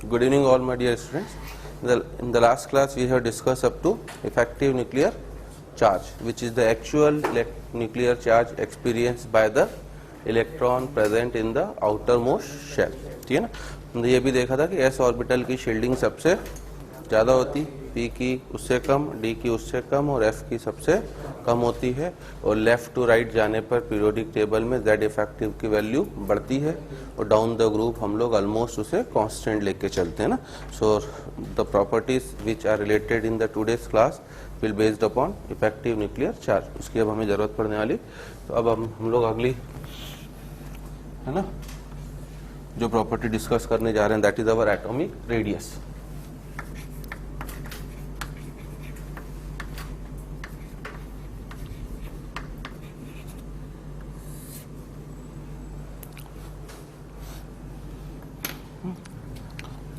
Good evening all my dear students. In the last class we have discussed up to effective nuclear charge, which is the actual nuclear charge experienced by the electron present in the outermost shell. ठीक है ना. हमने ये भी देखा था कि s orbital की शील्डिंग सबसे ज़्यादा होती, p की उससे कम, d की उससे कम और f की सबसे कम होती है, और लेफ्ट टू राइट जाने पर पीरियोडिक टेबल में z इफेक्टिव की वैल्यू बढ़ती है और डाउन द ग्रुप हम लोग ऑलमोस्ट उसे कांस्टेंट लेके चलते हैं ना. So the properties which are related in the today's class will based upon effective nuclear charge. उसकी अब हमें जरूरत पड़ने वाली. तो अब हम लोग अगली है ना जो प्रॉपर्टी डिस्कस करने जा रहे हैं, that is our atomic radius.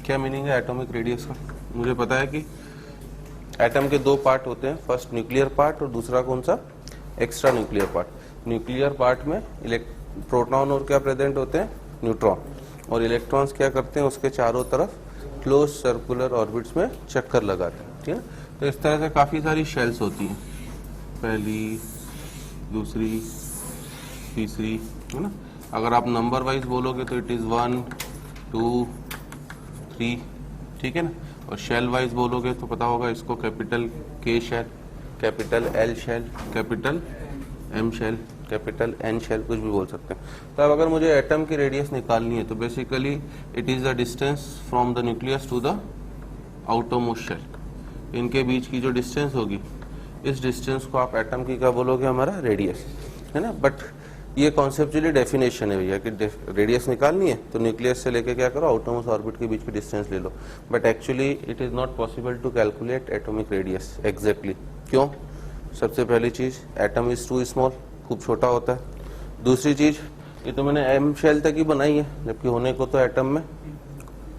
क्या मीनिंग है एटॉमिक रेडियस का? मुझे पता है कि एटम के दो पार्ट होते हैं, फर्स्ट न्यूक्लियर पार्ट और दूसरा कौन सा, extra nuclear part. Nuclear part में प्रोटॉन और क्या प्रेजेंट होते हैं, न्यूट्रॉन, और इलेक्ट्रॉन्स क्या करते हैं उसके चारों तरफ क्लोज सर्कुलर ऑर्बिट्स में चक्कर लगाते हैं. ठीक है. तो इस तरह से काफी सारी शेल्स होती हैं, पहली, दूसरी, तीसरी, है ना. अगर आप नंबर वाइज बोलोगे तो इट इज 1 2 3, ठीक है ना. और शेल वाइज बोलोगे तो पता होगा इसको capital K shell, capital L shell, capital M shell, capital N shell, कुछ भी बोल सकते हैं. तो अब अगर मुझे एटम की रेडियस निकालनी है तो basically it is the distance from the nucleus to the outermost shell. इनके बीच की जो डिस्टेंस होगी, इस डिस्टेंस को आप एटम की क्या बोलोगे, हमारा रेडियस, है ना. बट ये कॉन्सेप्चुअली डेफिनेशन है भैया कि रेडियस निकालनी है तो न्यूक्लियस से लेके क्या करो, आउटरमोस्ट ऑर्बिट के बीच की डिस्टेंस ले लो. But actually it is not possible to calculate atomic radius exactly. क्यों? सबसे पहली चीज, एटम इज टू स्मॉल, खूब छोटा होता है. दूसरी चीज, ये तो मैंने एम शेल तक ही बनाई है, जबकि होने को तो एटम में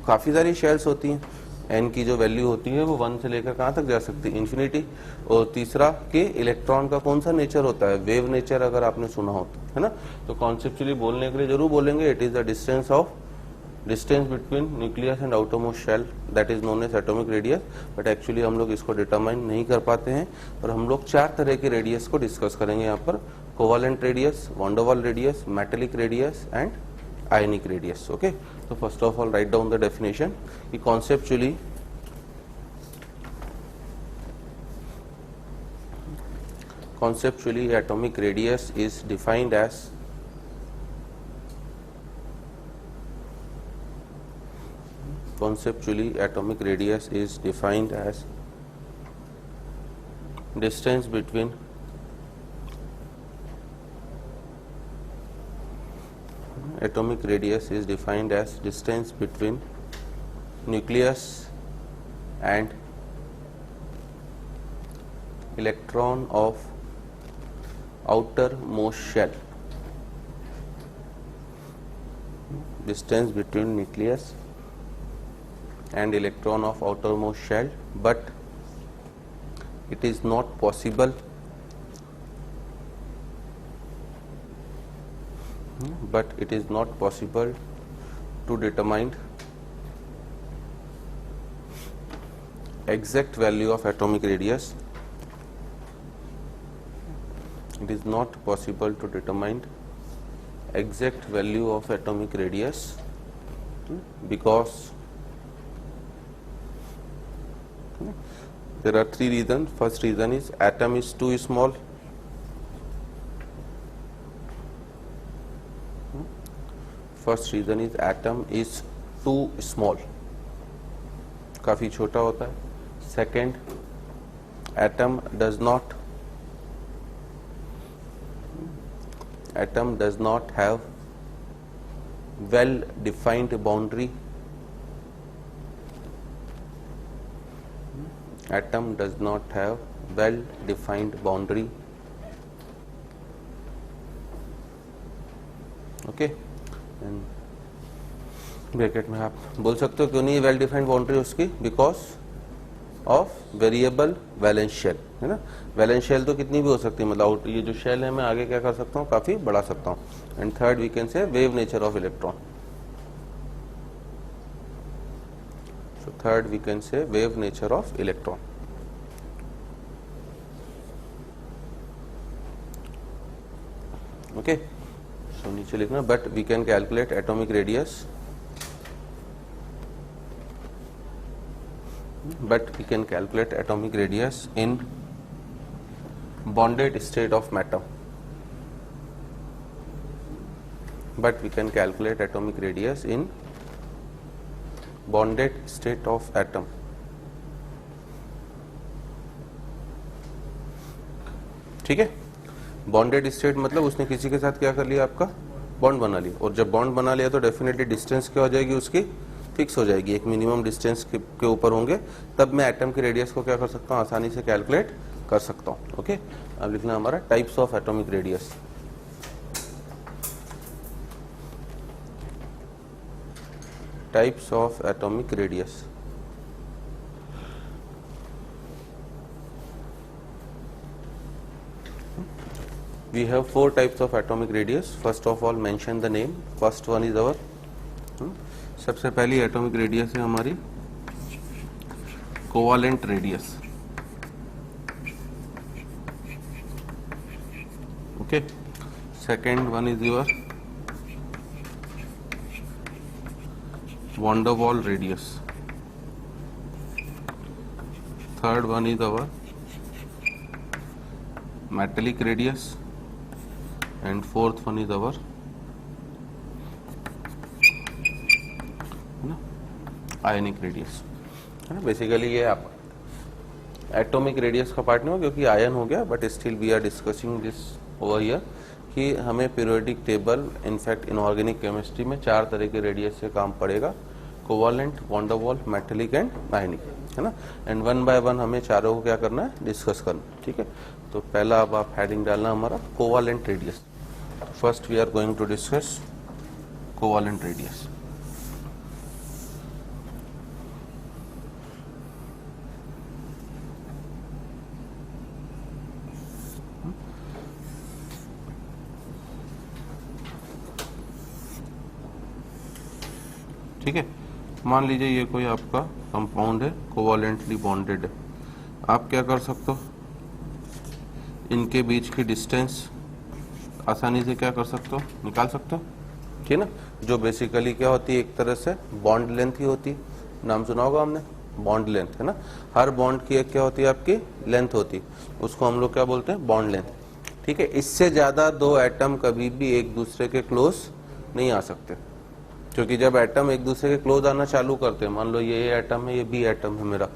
काफी सारी शेल्स होती हैं. एन की जो वैल्यू होती है वो 1 से लेकर कहाँ तक जा सकती है, इन्फिनिटी. और तीसरा कि इलेक्ट्रॉन का कौन सा नेचर होता है, वेव नेचर, अगर आपने सुना हो तो, है ना. तो कॉन्सेप्चुअली बोलने के लिए जरूर बोलेंगे it is the distance between nucleus and outermost shell, that is known as atomic radius. But actually हम लोग इसको डिटरमाइन नहीं कर पाते हैं, और हम लोग 4 तरह के रेडियस को डिस्कस करेंगे यहाँ पर. Covalent radius, von der Waals radius, metallic radius and ionic radius. Okay, so first of all write down the definition. Conceptually atomic radius is defined as distance between atomic radius is defined as distance between nucleus and electron of outermost shell. Distance between nucleus and electron of outermost shell, but it is not possible to determine exact value of atomic radius. It is not possible to determine exact value of atomic radius because there are 3 reasons. First reason is atom is too small. First reason is atom is too small, काफी छोटा होता है. Second, atom does not have well defined boundary. Atom does not have well defined boundary. Okay. Bracket में आप बोल सकते हो क्यों नहीं वेल डिफाइंड बाउंड्री उसकी, because of variable valence shell, है ना. वैलेंस शेल तो कितनी भी हो सकती है, मतलब ये जो शेल है मैं आगे क्या कर सकता हूँ, काफी बढ़ा सकता हूँ. And third we can say wave nature of electron. So third we can say wave nature of electron. Okay, so नीचे लिखना, but we can calculate atomic radius, in bonded state of atom. But we can calculate atomic radius in bonded state of atom. ठीक है, bonded state मतलब उसने किसी के साथ क्या कर लिया, आपका बॉन्ड बना लिया, और जब बॉन्ड बना लिया तो डेफिनेटली डिस्टेंस क्या हो जाएगी, उसकी फिक्स हो जाएगी, एक मिनिमम डिस्टेंस के ऊपर होंगे, तब मैं एटम की रेडियस को क्या कर सकता हूँ, आसानी से कैलकुलेट कर सकता हूँ. ओके, अब लिखना हमारा types of atomic radius. Types of atomic radius. We have 4 types of atomic radius. First of all, mention the name. First one is our सबसे पहली एटॉमिक रेडियस है हमारी covalent radius. Okay, second one is your van der Waals radius. Third one is our metallic radius, and fourth one is our ionic radius. है ना, basically ये आप atomic radius का part नहीं हो क्योंकि आयन हो गया, but still we are discussing this over here कि हमें periodic table, in fact inorganic chemistry में 4 तरह के रेडियस से काम पड़ेगा, covalent, van der Waals, metallic and ionic, है ना. एंड वन बाय वन हमें चारों को क्या करना है, डिस्कस करना. ठीक है, तो पहला अब आप हेडिंग डालना हमारा covalent radius. First we are going to discuss covalent radius. ठीक है, मान लीजिए ये कोई आपका कंपाउंड है, कोवालेंटली बॉन्डेड है. आप क्या कर सकते हो, इनके बीच की डिस्टेंस आसानी से क्या कर सकते हो, निकाल सकते हो. ठीक है ना, जो बेसिकली क्या होती है, एक तरह से बॉन्ड लेंथ ही होती है. नाम सुना होगा हमने, बॉन्ड लेंथ, है ना. हर बॉन्ड की एक क्या होती है, आपकी लेंथ होती है, उसको हम लोग क्या बोलते हैं, बॉन्ड लेंथ. ठीक है, इससे ज्यादा 2 एटम कभी भी एक दूसरे के क्लोज नहीं आ सकते, क्योंकि जब एटम एक दूसरे के क्लोज आना चालू करते हैं, मान लो ये ए एटम है, ये बी एटम है मेरा,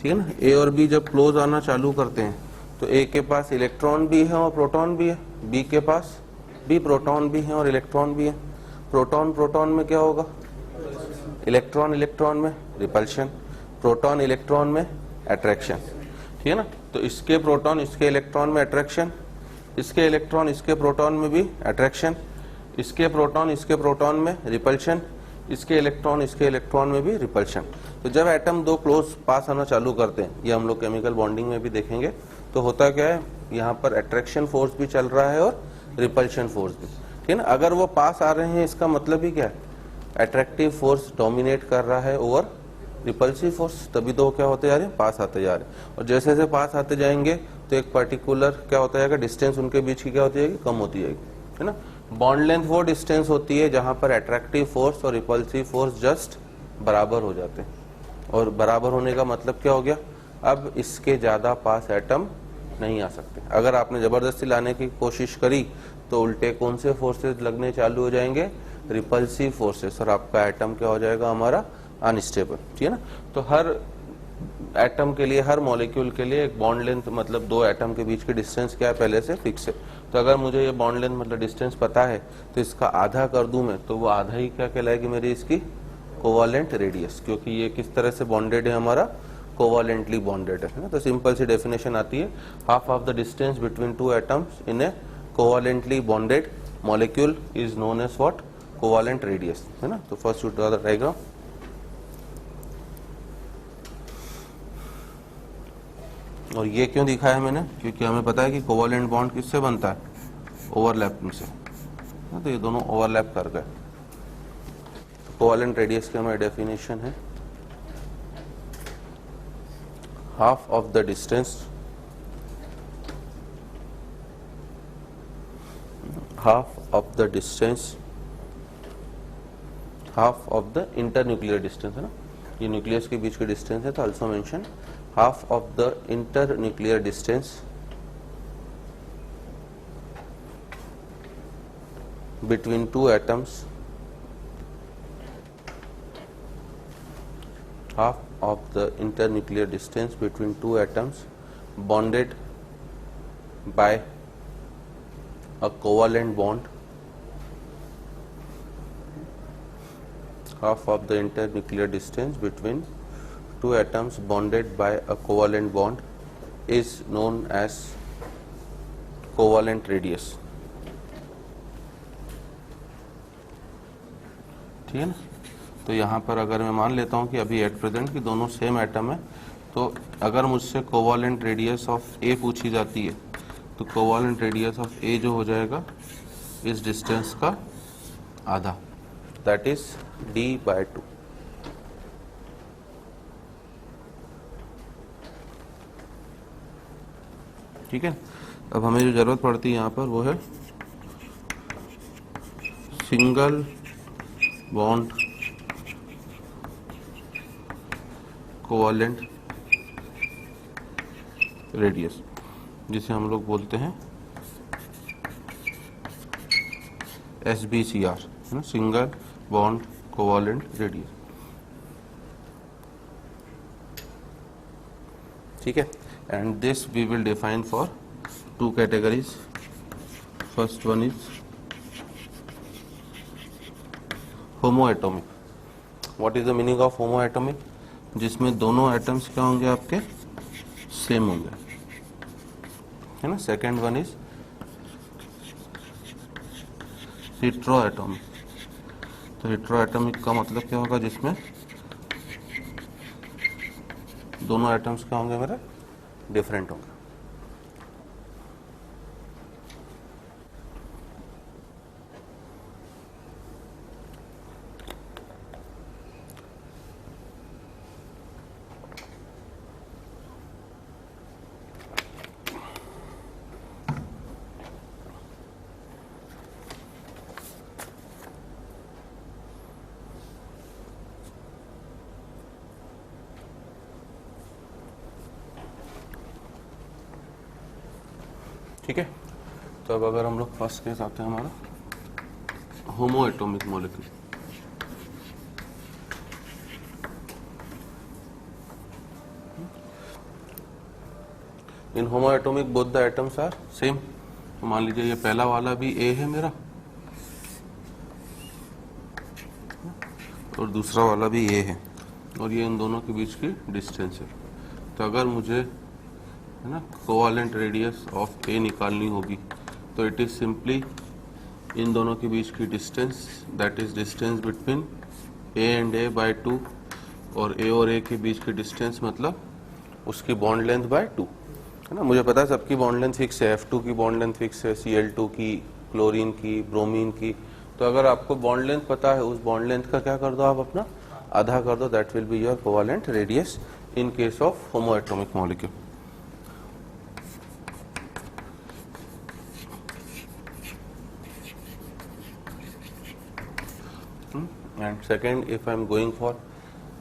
ठीक है ना, ए और बी जब क्लोज आना चालू करते हैं तो ए के पास इलेक्ट्रॉन भी है और प्रोटॉन भी है, बी के पास भी प्रोटॉन भी है और इलेक्ट्रॉन भी है. प्रोटॉन प्रोटॉन में क्या होगा, इलेक्ट्रॉन इलेक्ट्रॉन में रिपल्शन, प्रोटॉन इलेक्ट्रॉन में अट्रैक्शन. ठीक है ना, तो इसके प्रोटॉन इसके इलेक्ट्रॉन में अट्रैक्शन, इसके इलेक्ट्रॉन इसके प्रोटॉन में भी अट्रैक्शन, इसके प्रोटॉन इसके प्रोटॉन में रिपल्शन, इसके इलेक्ट्रॉन में भी रिपल्शन. तो जब एटम 2 क्लोज पास आना चालू करते हैं, ये हम लोग केमिकल बॉन्डिंग में भी देखेंगे, तो होता क्या है, यहाँ पर अट्रैक्शन फोर्स भी चल रहा है और रिपल्शन फोर्स भी. ठीक है ना, अगर वो पास आ रहे हैं इसका मतलब ही क्या है, अट्रैक्टिव फोर्स डोमिनेट कर रहा है ओवर रिपल्सिव फोर्स, तभी तो क्या होते जा रहे हैं, पास आते जा रहे हैं. और जैसे जैसे पास आते जाएंगे तो एक पर्टिकुलर क्या होता जाएगा, डिस्टेंस उनके बीच की क्या होती जाएगी, कम होती जाएगी. है ना, बॉन्ड लेंथ वो डिस्टेंस होती है जहां पर अट्रैक्टिव फोर्स और रिपल्सिव फोर्स जस्ट बराबर हो जाते हैं. और बराबर होने का मतलब क्या हो गया, अब इसके ज्यादा पास एटम नहीं आ सकते. अगर आपने जबरदस्ती लाने की कोशिश करी तो उल्टे कौन से फोर्सेस लगने चालू हो जाएंगे, रिपल्सिव फोर्सेस, और आपका एटम क्या हो जाएगा, हमारा अनस्टेबल. ठीक है ना, तो हर एटम के लिए, हर मॉलिक्यूल के लिए एक बॉन्ड लेंथ मतलब 2 एटम के बीच की डिस्टेंस क्या है, पहले से फिक्स है. तो अगर मुझे ये बॉन्ड लेंथ मतलब डिस्टेंस पता है तो इसका आधा कर दूं मैं, तो वो आधा ही क्या कहलाएगी मेरी इसकी कोवालेंट रेडियस, क्योंकि ये किस तरह से बॉन्डेड है, हमारा कोवालेंटली बॉन्डेड है ना. तो सिंपल सी डेफिनेशन आती है, half of the distance between 2 atoms in a covalently bonded molecule is known as what, covalent radius, है ना. तो first you draw the diagram. और ये क्यों दिखाया है मैंने, क्योंकि हमें पता है कि कोवालेंट बॉन्ड किससे बनता है, ओवरलैपिंग से. तो ये दोनों ओवरलैप कर गए. कोवालेंट रेडियस की हमारी डेफिनेशन है, half of the distance, half of the internuclear distance है ना, ये न्यूक्लियस के बीच की डिस्टेंस है, तो also mention half of the internuclear distance between two atoms, half of the internuclear distance between two atoms bonded by a covalent bond, half of the internuclear distance between two atoms bonded by a covalent bond is known as covalent radius. ठीक है ना, तो यहाँ पर अगर मैं मान लेता हूँ कि अभी एट प्रेजेंट कि दोनों सेम एटम है, तो अगर मुझसे कोवालेंट रेडियस ऑफ ए पूछी जाती है तो कोवालेंट रेडियस ऑफ ए जो हो जाएगा इस डिस्टेंस का आधा, दैट इज d/2. ठीक है, अब हमें जो जरूरत पड़ती है यहाँ पर वो है सिंगल बॉन्ड कोवालेंट रेडियस, जिसे हम लोग बोलते हैं SBCR, है ना, सिंगल बॉन्ड कोवालेंट रेडियस. ठीक है, and this we will define for two categories. First one is homoatomic. What is the meaning of homoatomic? जिसमें दोनों एटम्स क्या होंगे, आपके सेम होंगे, है ना. Second one is heteroatomic. तो हेटेरोएटॉमिक का मतलब क्या होगा, जिसमें दोनों एटम्स क्या होंगे, मेरे डिफरेंट होंगे. ठीक है, तो अब अगर हम लोग फर्स्ट केस आते हैं हमारा homoatomic molecule. In homoatomic both the atoms are same. मान लीजिए ये पहला वाला भी ए है मेरा और दूसरा वाला भी ए है, और ये इन दोनों के बीच की डिस्टेंस है. तो अगर मुझे, है ना, कोवालेंट रेडियस ऑफ ए निकालनी होगी तो इट इज सिंपली इन दोनों के बीच की distance, that is distance between A and A by 2, और ए और ए के बीच की डिस्टेंस मतलब उसकी बॉन्ड लेंथ बाय 2, है ना. मुझे पता है सबकी बॉन्ड लेंथ फिक्स है, F2 की बॉन्ड लेंथ फिक्स है, Cl2 की, क्लोरीन की, ब्रोमीन की. तो अगर आपको बॉन्ड लेंथ पता है, उस बॉन्ड लेंथ का क्या कर दो, आप अपना आधा कर दो, that will be your covalent radius in case of homoatomic molecule. And second, if I am going for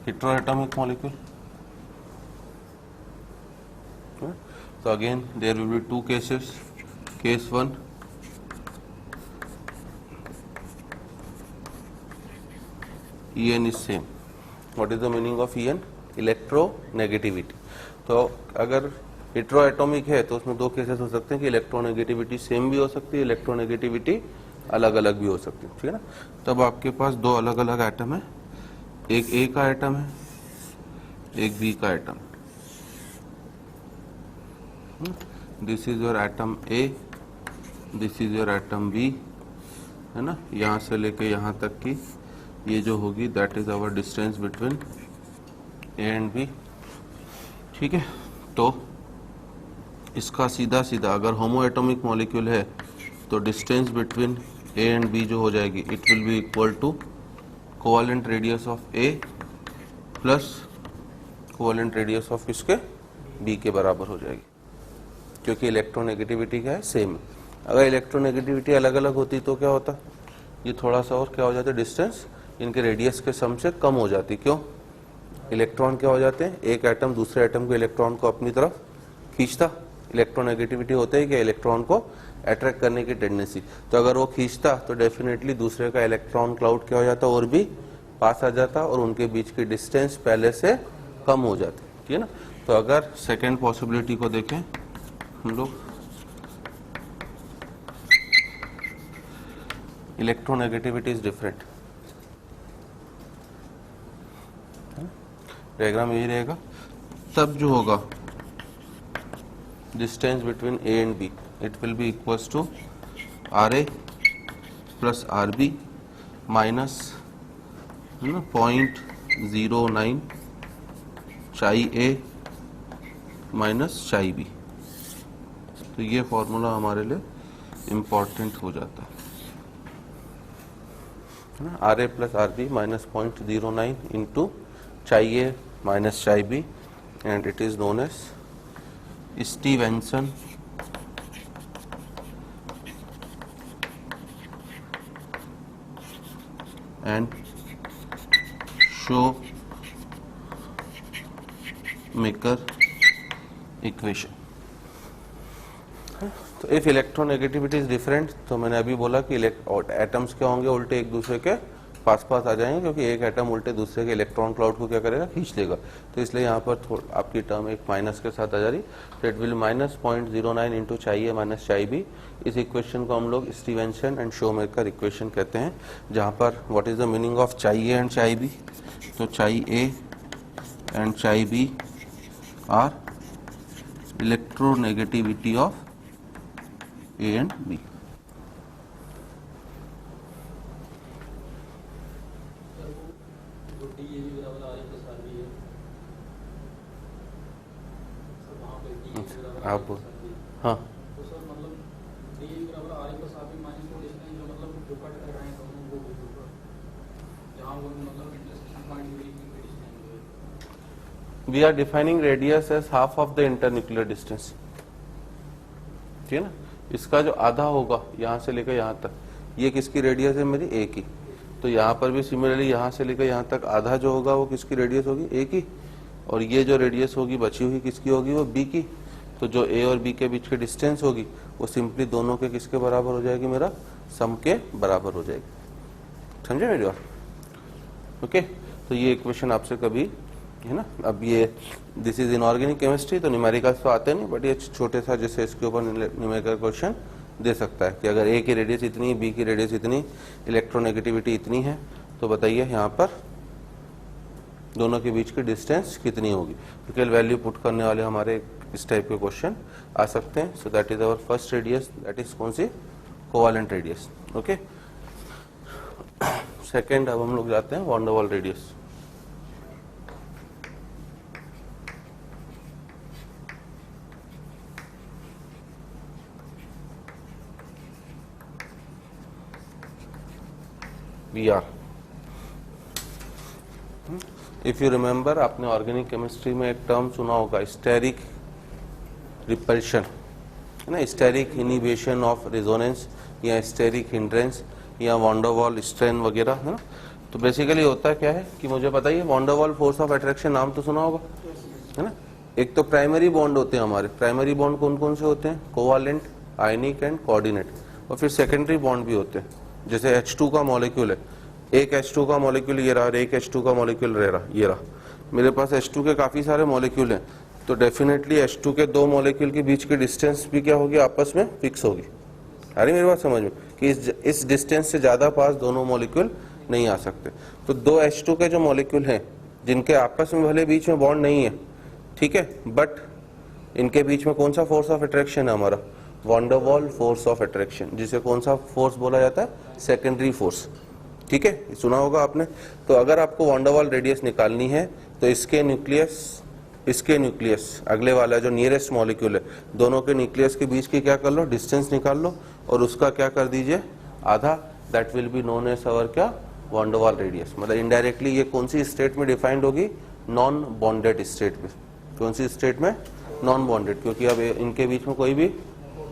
heteroatomic molecule, so again there will be two cases. Case 1, En is same. What is the meaning of En? Electronegativity. तो अगर हेटेरोएटॉमिक है तो उसमें दो cases हो सकते हैं कि इलेक्ट्रोनेगेटिविटी सेम भी हो सकती है, इलेक्ट्रोनेगेटिविटी अलग अलग भी हो सकती है. ठीक है ना, तब आपके पास दो अलग अलग एटम है, एक ए का एटम है, एक बी का atom. This is your atom A, this is your atom B, है ना. यहाँ से लेके यहाँ तक की ये जो होगी that is our distance between A and B. ठीक है, तो इसका सीधा सीधा अगर होमोएटॉमिक मॉलिक्यूल है तो distance between A and B जो हो जाएगी, it will be equal to covalent radius of A plus covalent radius of किसके, बी के बराबर हो जाएगी, क्योंकि इलेक्ट्रोनेगेटिविटी क्या है, सेम है। अगर इलेक्ट्रोनेगेटिविटी अलग अलग होती तो क्या होता, ये थोड़ा सा और क्या हो जाता, डिस्टेंस इनके रेडियस के सम से कम हो जाती। क्यों, इलेक्ट्रॉन क्या हो जाते हैं, एक एटम दूसरे एटम को इलेक्ट्रॉन को अपनी तरफ खींचता, इलेक्ट्रोनेगेटिविटी होते है कि इलेक्ट्रॉन को अट्रैक्ट करने की टेंडेंसी। तो अगर वो खींचता तो डेफिनेटली दूसरे का इलेक्ट्रॉन क्लाउड क्या हो जाता, और भी पास आ जाता, और उनके बीच की डिस्टेंस पहले से कम हो जाती, ठीक है ना। तो अगर सेकेंड पॉसिबिलिटी को देखें हम लोग, इलेक्ट्रोनेगेटिविटी इज डिफरेंट, डायग्राम यही रहेगा, तब जो होगा distance between A and B, it will be equals to R A plus R B minus 0.09 chi A minus chi B. तो ये फॉर्मूला हमारे लिए इम्पॉर्टेंट हो जाता है ना, R A plus R B minus 0.09 into chi A minus chi B, and it is known as Stevenson and Shoemaker equation। तो if electronegativity is different, तो मैंने अभी बोला कि एटम्स क्या होंगे, उल्टे एक दूसरे के पास पास आ जाएंगे, क्योंकि एक एटम उल्टे दूसरे के इलेक्ट्रॉन क्लाउड को क्या करेगा, खींच लेगा। तो इसलिए यहाँ पर आपकी टर्म एक माइनस के साथ आ जा रही, तो it will minus 0.09 into chi A minus chi B. इस इक्वेशन को हम लोग स्टीवेंसन एंड शोमेकर इक्वेशन कहते हैं, जहाँ पर what is the meaning of chi A and chi B. तो chi A and chi B are electronegativity of A and B. आप हाँ, तो सर मतलब डी बराबर R plus R B minus वो डिस्टेंस जो मतलब जो कट कर रहे हैं दोनों वो बिल्कुल जहाँ वो मतलब इंटरसेक्शन पॉइंट की डिस्टेंस है। We are defining radius as half of the internuclear distance, ठीक है ना। इसका जो आधा होगा यहाँ से लेकर यहाँ तक, ये किसकी रेडियस है, मेरी ए की। तो यहाँ पर भी सिमिलरली यहाँ से लेकर यहाँ तक आधा जो होगा वो किसकी रेडियस होगी, ए की। और ये जो रेडियस होगी बची हुई किसकी होगी, वो बी की। तो जो ए और बी के बीच की डिस्टेंस होगी वो सिंपली दोनों के किसके बराबर हो जाएगी, मेरा सम के बराबर हो जाएगी। समझे मेरी बात, ओके। तो ये इक्वेशन आपसे कभी है ना, अब ये दिस इज इनऑर्गेनिक केमिस्ट्री, तो न्यूमेरिकल्स तो आते नहीं, बट ये छोटे सा जैसे इसके ऊपर न्यूमेरिकल क्वेश्चन दे सकता है कि अगर ए की रेडियस इतनी, बी की रेडियस इतनी, इलेक्ट्रोनेगेटिविटी इतनी है, तो बताइए यहाँ पर दोनों के बीच की डिस्टेंस कितनी होगी। तो केवल वैल्यू पुट करने वाले हमारे इस टाइप के क्वेश्चन आ सकते हैं। So that is our first radius, that is कौन सी, कोवेलेंट रेडियस, ओके। सेकेंड, अब हम लोग जाते हैं van der Waals radius. VR। If you remember, आपने ऑर्गेनिक केमिस्ट्री में एक टर्म सुना होगा, स्टेरिक रिपल्शन, है ना, स्टेरिक इनिबिशन ऑफ रेजोनेंस या स्टेरिक हिंड्रेंस या वॉन डर वाल स्ट्रेन वगैरह, है ना। तो बेसिकली होता क्या है कि मुझे बताइए, वॉन डर वाल फोर्स ऑफ अट्रैक्शन नाम तो सुना होगा, है ना। एक तो प्राइमरी बॉन्ड होते हैं हमारे, प्राइमरी बॉन्ड कौन कौन से होते हैं, कोवालेंट, आयनिक एंड कोऑर्डिनेट। और फिर सेकेंडरी बॉन्ड भी होते हैं, जैसे H2 का मॉलिक्यूल है, एक H2 का मॉलिक्यूल ये रहा, एक H2 का मॉलिक्यूल रहा, ये रहा। मेरे पास H2 के काफी सारे मॉलिक्यूल हैं, तो डेफिनेटली H2 के दो मॉलिक्यूल के बीच की डिस्टेंस भी क्या होगी, आपस में फिक्स होगी। अरे मेरी बात समझ में, कि इस डिस्टेंस से ज्यादा पास दोनों मॉलिक्यूल नहीं आ सकते। तो दो H2 के जो मॉलिक्यूल हैं, जिनके आपस में भले बीच में बॉन्ड नहीं है, ठीक है, बट इनके बीच में कौन सा फोर्स ऑफ अट्रैक्शन है हमारा, वॉन डर वाल फोर्स ऑफ अट्रैक्शन, जिसे कौन सा फोर्स बोला जाता है, सेकेंडरी फोर्स, ठीक है, सुना होगा आपने। तो अगर आपको वॉन डर वाल रेडियस निकालनी है, तो इसके न्यूक्लियस अगले वाला जो नियरेस्ट मॉलिक्यूल है, दोनों के न्यूक्लियस के बीच की क्या कर लो, डिस्टेंस निकाल लो, और उसका क्या कर दीजिए, आधा। That will be known as our क्या, वॉन डर वाल रेडियस। मतलब इनडायरेक्टली ये कौन सी स्टेट में डिफाइंड होगी, नॉन बॉन्डेड स्टेट में, कौन सी स्टेट में? नॉन बॉन्डेड, क्योंकि अब इनके बीच में कोई भी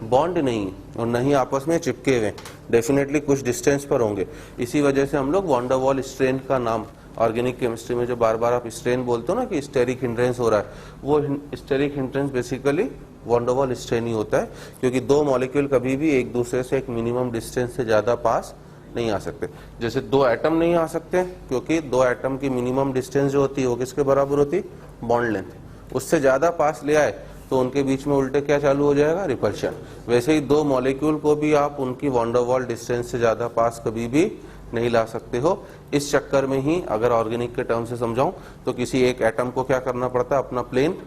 बॉन्ड नहीं है और नहीं आपस में चिपके हुए, डेफिनेटली कुछ डिस्टेंस पर होंगे। इसी वजह से हम लोग वॉन डर वाल स्ट्रेन का नाम ऑर्गेनिक केमिस्ट्री में जो बार बार आप स्ट्रेन बोलते हो ना कि स्टेरिक हिंड्रेंस हो रहा है, वो steric hindrance basically von der Waals strain ही होता है, क्योंकि दो मॉलिक्यूल कभी भी एक दूसरे से एक मिनिमम डिस्टेंस से ज्यादा पास नहीं आ सकते। जैसे दो एटम नहीं आ सकते, क्योंकि दो एटम की मिनिमम डिस्टेंस जो होती है वो किसके बराबर होती है? Bond length. उससे ज्यादा पास ले आए तो उनके बीच में उल्टे क्या चालू हो जाएगा? रिपल्शन। वैसे ही दो मॉलिक्यूल को भी आप उनकी वॉन डर वाल डिस्टेंस से ज्यादा पास कभी भी नहीं ला सकते हो। इस चक्कर में ही अगर ऑर्गेनिक के टर्म से समझाऊं तो किसी एक एटम को क्या करना पड़ता है? अपना प्लेन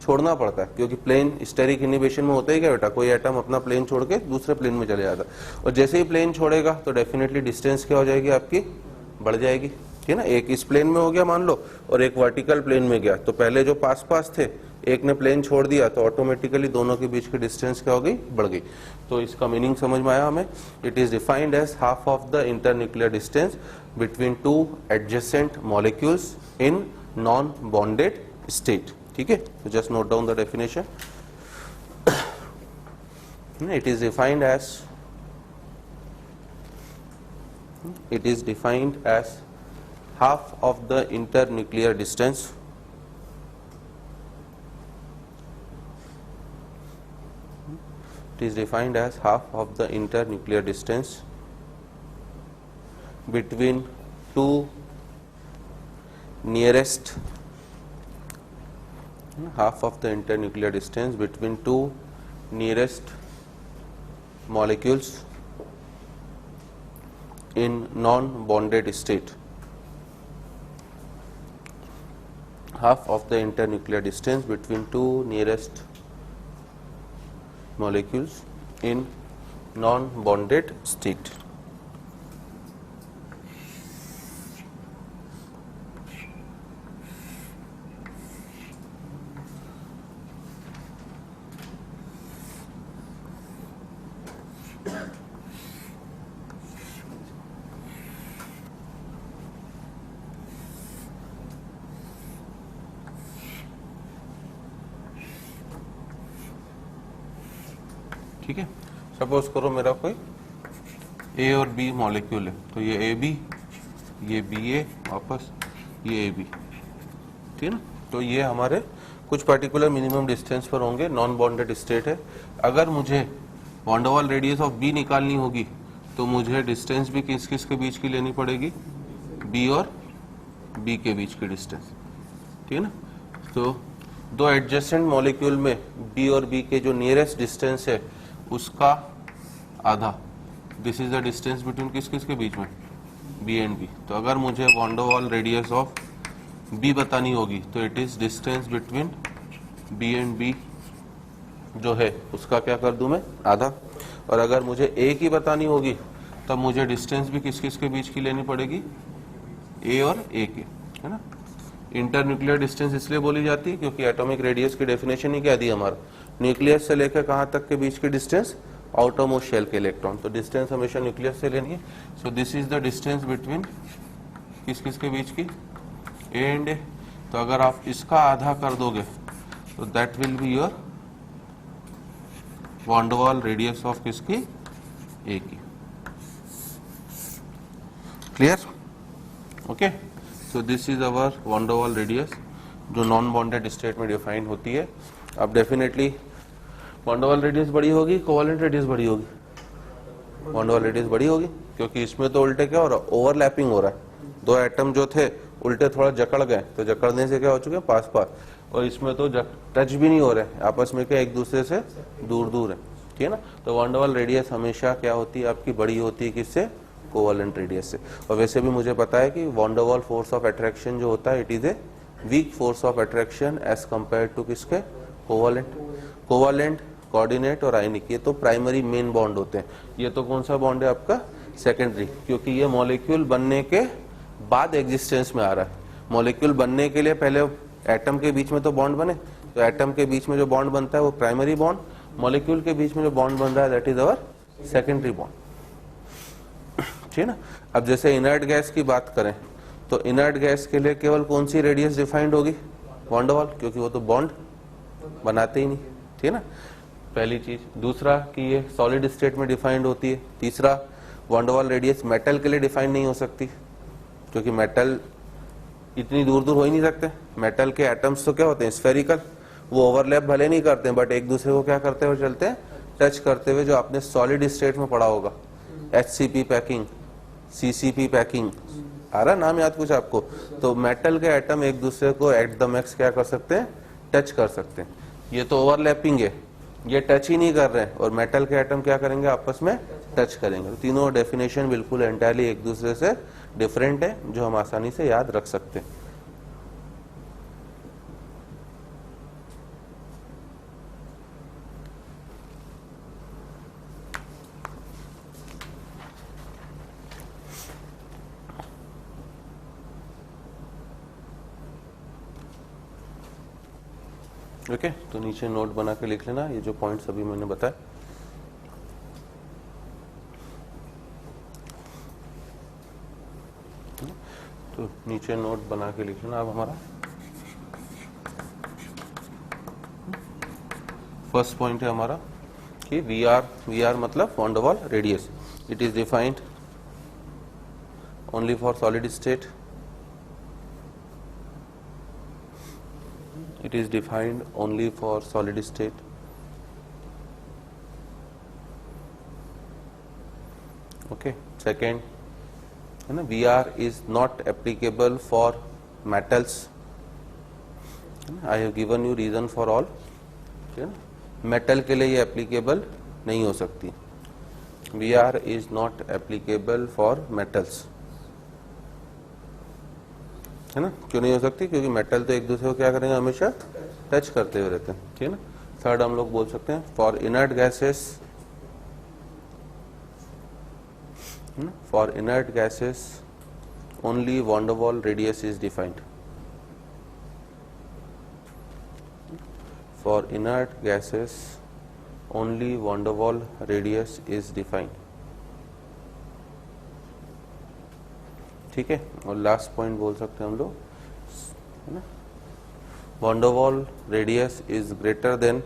छोड़ना पड़ता है, क्योंकि प्लेन स्टेरिक इनिबिशन में होता है क्या बेटा? कोई एटम अपना प्लेन छोड़ के दूसरे प्लेन में चले जाता है, और जैसे ही प्लेन छोड़ेगा तो डेफिनेटली डिस्टेंस क्या हो जाएगी? आपकी बढ़ जाएगी, ठीक है ना। एक इस प्लेन में हो गया मान लो, और एक वर्टिकल प्लेन में गया, तो पहले जो पास पास थे एक ने प्लेन छोड़ दिया तो ऑटोमेटिकली दोनों के बीच की डिस्टेंस क्या हो गई? बढ़ गई। तो इसका मीनिंग समझ में आया हमें? It is defined as half of the internuclear distance between two adjacent molecules in non bonded state. ठीक है, तो just note down the definition. It is defined as half of the internuclear distance it is defined as half of the internuclear distance between two nearest half of the internuclear distance between two nearest molecules in non-bonded state. Half of the internuclear distance between two nearest molecules in non-bonded state. ठीक है, suppose करो मेरा कोई ए और B molecule है, तो ये A B, ये बी ए, वापस ये ए बी, ठीक है ना। तो ये हमारे कुछ पर्टिकुलर मिनिमम डिस्टेंस पर होंगे, नॉन बॉन्डेड स्टेट है। अगर मुझे von der Waals radius of B निकालनी होगी तो मुझे डिस्टेंस भी किस किस के बीच की लेनी पड़ेगी? बी और बी के बीच की डिस्टेंस, ठीक है ना। तो दो एडजेसेंट मॉलिक्यूल में बी और बी के जो नियरेस्ट डिस्टेंस है उसका आधा, this is the distance between किस किस के बीच में? B and B. तो अगर मुझे von der Waals radius of B बतानी होगी तो it is distance between B and B जो है उसका क्या कर दूं मैं? आधा। और अगर मुझे ए की बतानी होगी तब मुझे डिस्टेंस भी किस किस के बीच की लेनी पड़ेगी? ए और ए के, है ना। इंटरन्यूक्लियर डिस्टेंस इसलिए बोली जाती है क्योंकि एटॉमिक रेडियस की डेफिनेशन ही क्या दी हमारा? न्यूक्लियस से लेकर कहां तक के बीच की डिस्टेंस? आउटरमोस्ट शेल के इलेक्ट्रॉन। तो डिस्टेंस हमेशा न्यूक्लियस से लेनी है। So this is the distance between किस किस के बीच की? A and A. तो अगर आप इसका आधा कर दोगे तो that will be your van der Waals radius of किसकी? ए की। Clear? Okay, so this is our van der Waals radius जो नॉन बॉन्डेड स्टेट में डिफाइन होती है। अब definitely von der Waals radius बड़ी होगी, कोवेलेंट रेडियस बड़ी होगी? वॉन डर वाल रेडियस बड़ी होगी, क्योंकि इसमें तो उल्टे क्या हो रहा है? ओवरलैपिंग हो रहा है। दो एटम जो थे उल्टे थोड़ा जकड़ गए, तो जकड़ने से क्या हो चुके हैं? पास पास। और इसमें तो टच भी नहीं हो रहे, आपस में क्या एक दूसरे से दूर दूर है, ठीक है ना। तो वॉन डर वाल रेडियस हमेशा क्या होती है आपकी? बड़ी होती है। किससे? कोवेलेंट रेडियस से। और वैसे भी मुझे पता है कि वॉन डर वाल फोर्स ऑफ अट्रैक्शन जो होता है it is a weak force of attraction as compare to किसके? कोवेलेंट। कोवेलेंट, कोऑर्डिनेट और आयनिक, ये तो प्राइमरी मेन बॉन्ड होते हैं। ये तो कौन सा बॉन्ड है आपका? सेकेंडरी, क्योंकि ये मॉलिक्यूल बनने के बाद एग्जिस्टेंस में आ रहा है। मॉलिक्यूल बनने के लिए पहले एटम के बीच में तो बॉन्ड बने, तो एटम के बीच में जो बॉन्ड बनता है वो प्राइमरी बॉन्ड, मॉलिक्यूल के बीच में जो बॉन्ड बन रहा है that is our secondary bond, ठीक है ना। अब जैसे इनर्ट गैस की बात करें तो इनर्ट गैस के लिए केवल कौन सी रेडियस डिफाइंड होगी? वॉन्डरवॉल, क्योंकि वो तो बॉन्ड बनाते ही नहीं, ठीक है ना, पहली चीज। दूसरा कि ये सॉलिड स्टेट में डिफाइंड होती है। तीसरा, वॉन्डरवॉल रेडियस मेटल के लिए डिफाइंड नहीं हो सकती, क्योंकि मेटल इतनी दूर दूर हो ही नहीं सकते। मेटल के एटम्स तो क्या होते हैं, स्फेरिकल, वो ओवरलैप भले नहीं करते हैं बट एक दूसरे को क्या करते हुए चलते हैं, टच करते हुए, जो आपने सॉलिड स्टेट में पढ़ा होगा, HCP पैकिंग, CCP पैकिंग, आ रहा नाम याद कुछ आपको? तो मेटल के एटम एक दूसरे को एट द मैक्स क्या कर सकते हैं, टच कर सकते हैं। ये तो ओवरलैपिंग है, ये टच ही नहीं कर रहे हैं, और मेटल के एटम क्या करेंगे, आपस में टच करेंगे। तो तीनों डेफिनेशन बिल्कुल एंटायरली एक दूसरे से डिफरेंट है, जो हम आसानी से याद रख सकते हैं। ओके, तो नीचे नोट बना के लिख लेना ये जो पॉइंट्स अभी मैंने बताया। तो नीचे नोट बना के लिख लेना। अब हमारा फर्स्ट पॉइंट है हमारा कि वी आर मतलब van der Waals radius, it is defined only for solid state, it is defined only for solid state. Okay, second है ना, VR is not applicable for metals. I have given you reason for all. Metal के लिए ये applicable नहीं हो सकती। VR is not applicable for metals, है ना, क्यों नहीं हो सकती? क्योंकि मेटल तो एक दूसरे को क्या करेंगे, हमेशा टच करते हुए रहते हैं, ठीक है ना। थर्ड हम लोग बोल सकते हैं for inert gases, for inert gases only van der Waals radius is defined. For inert gases only van der Waals radius is defined, ठीक है। और लास्ट पॉइंट बोल सकते हैं हम लोग, है ना, van der Waals radius is greater than,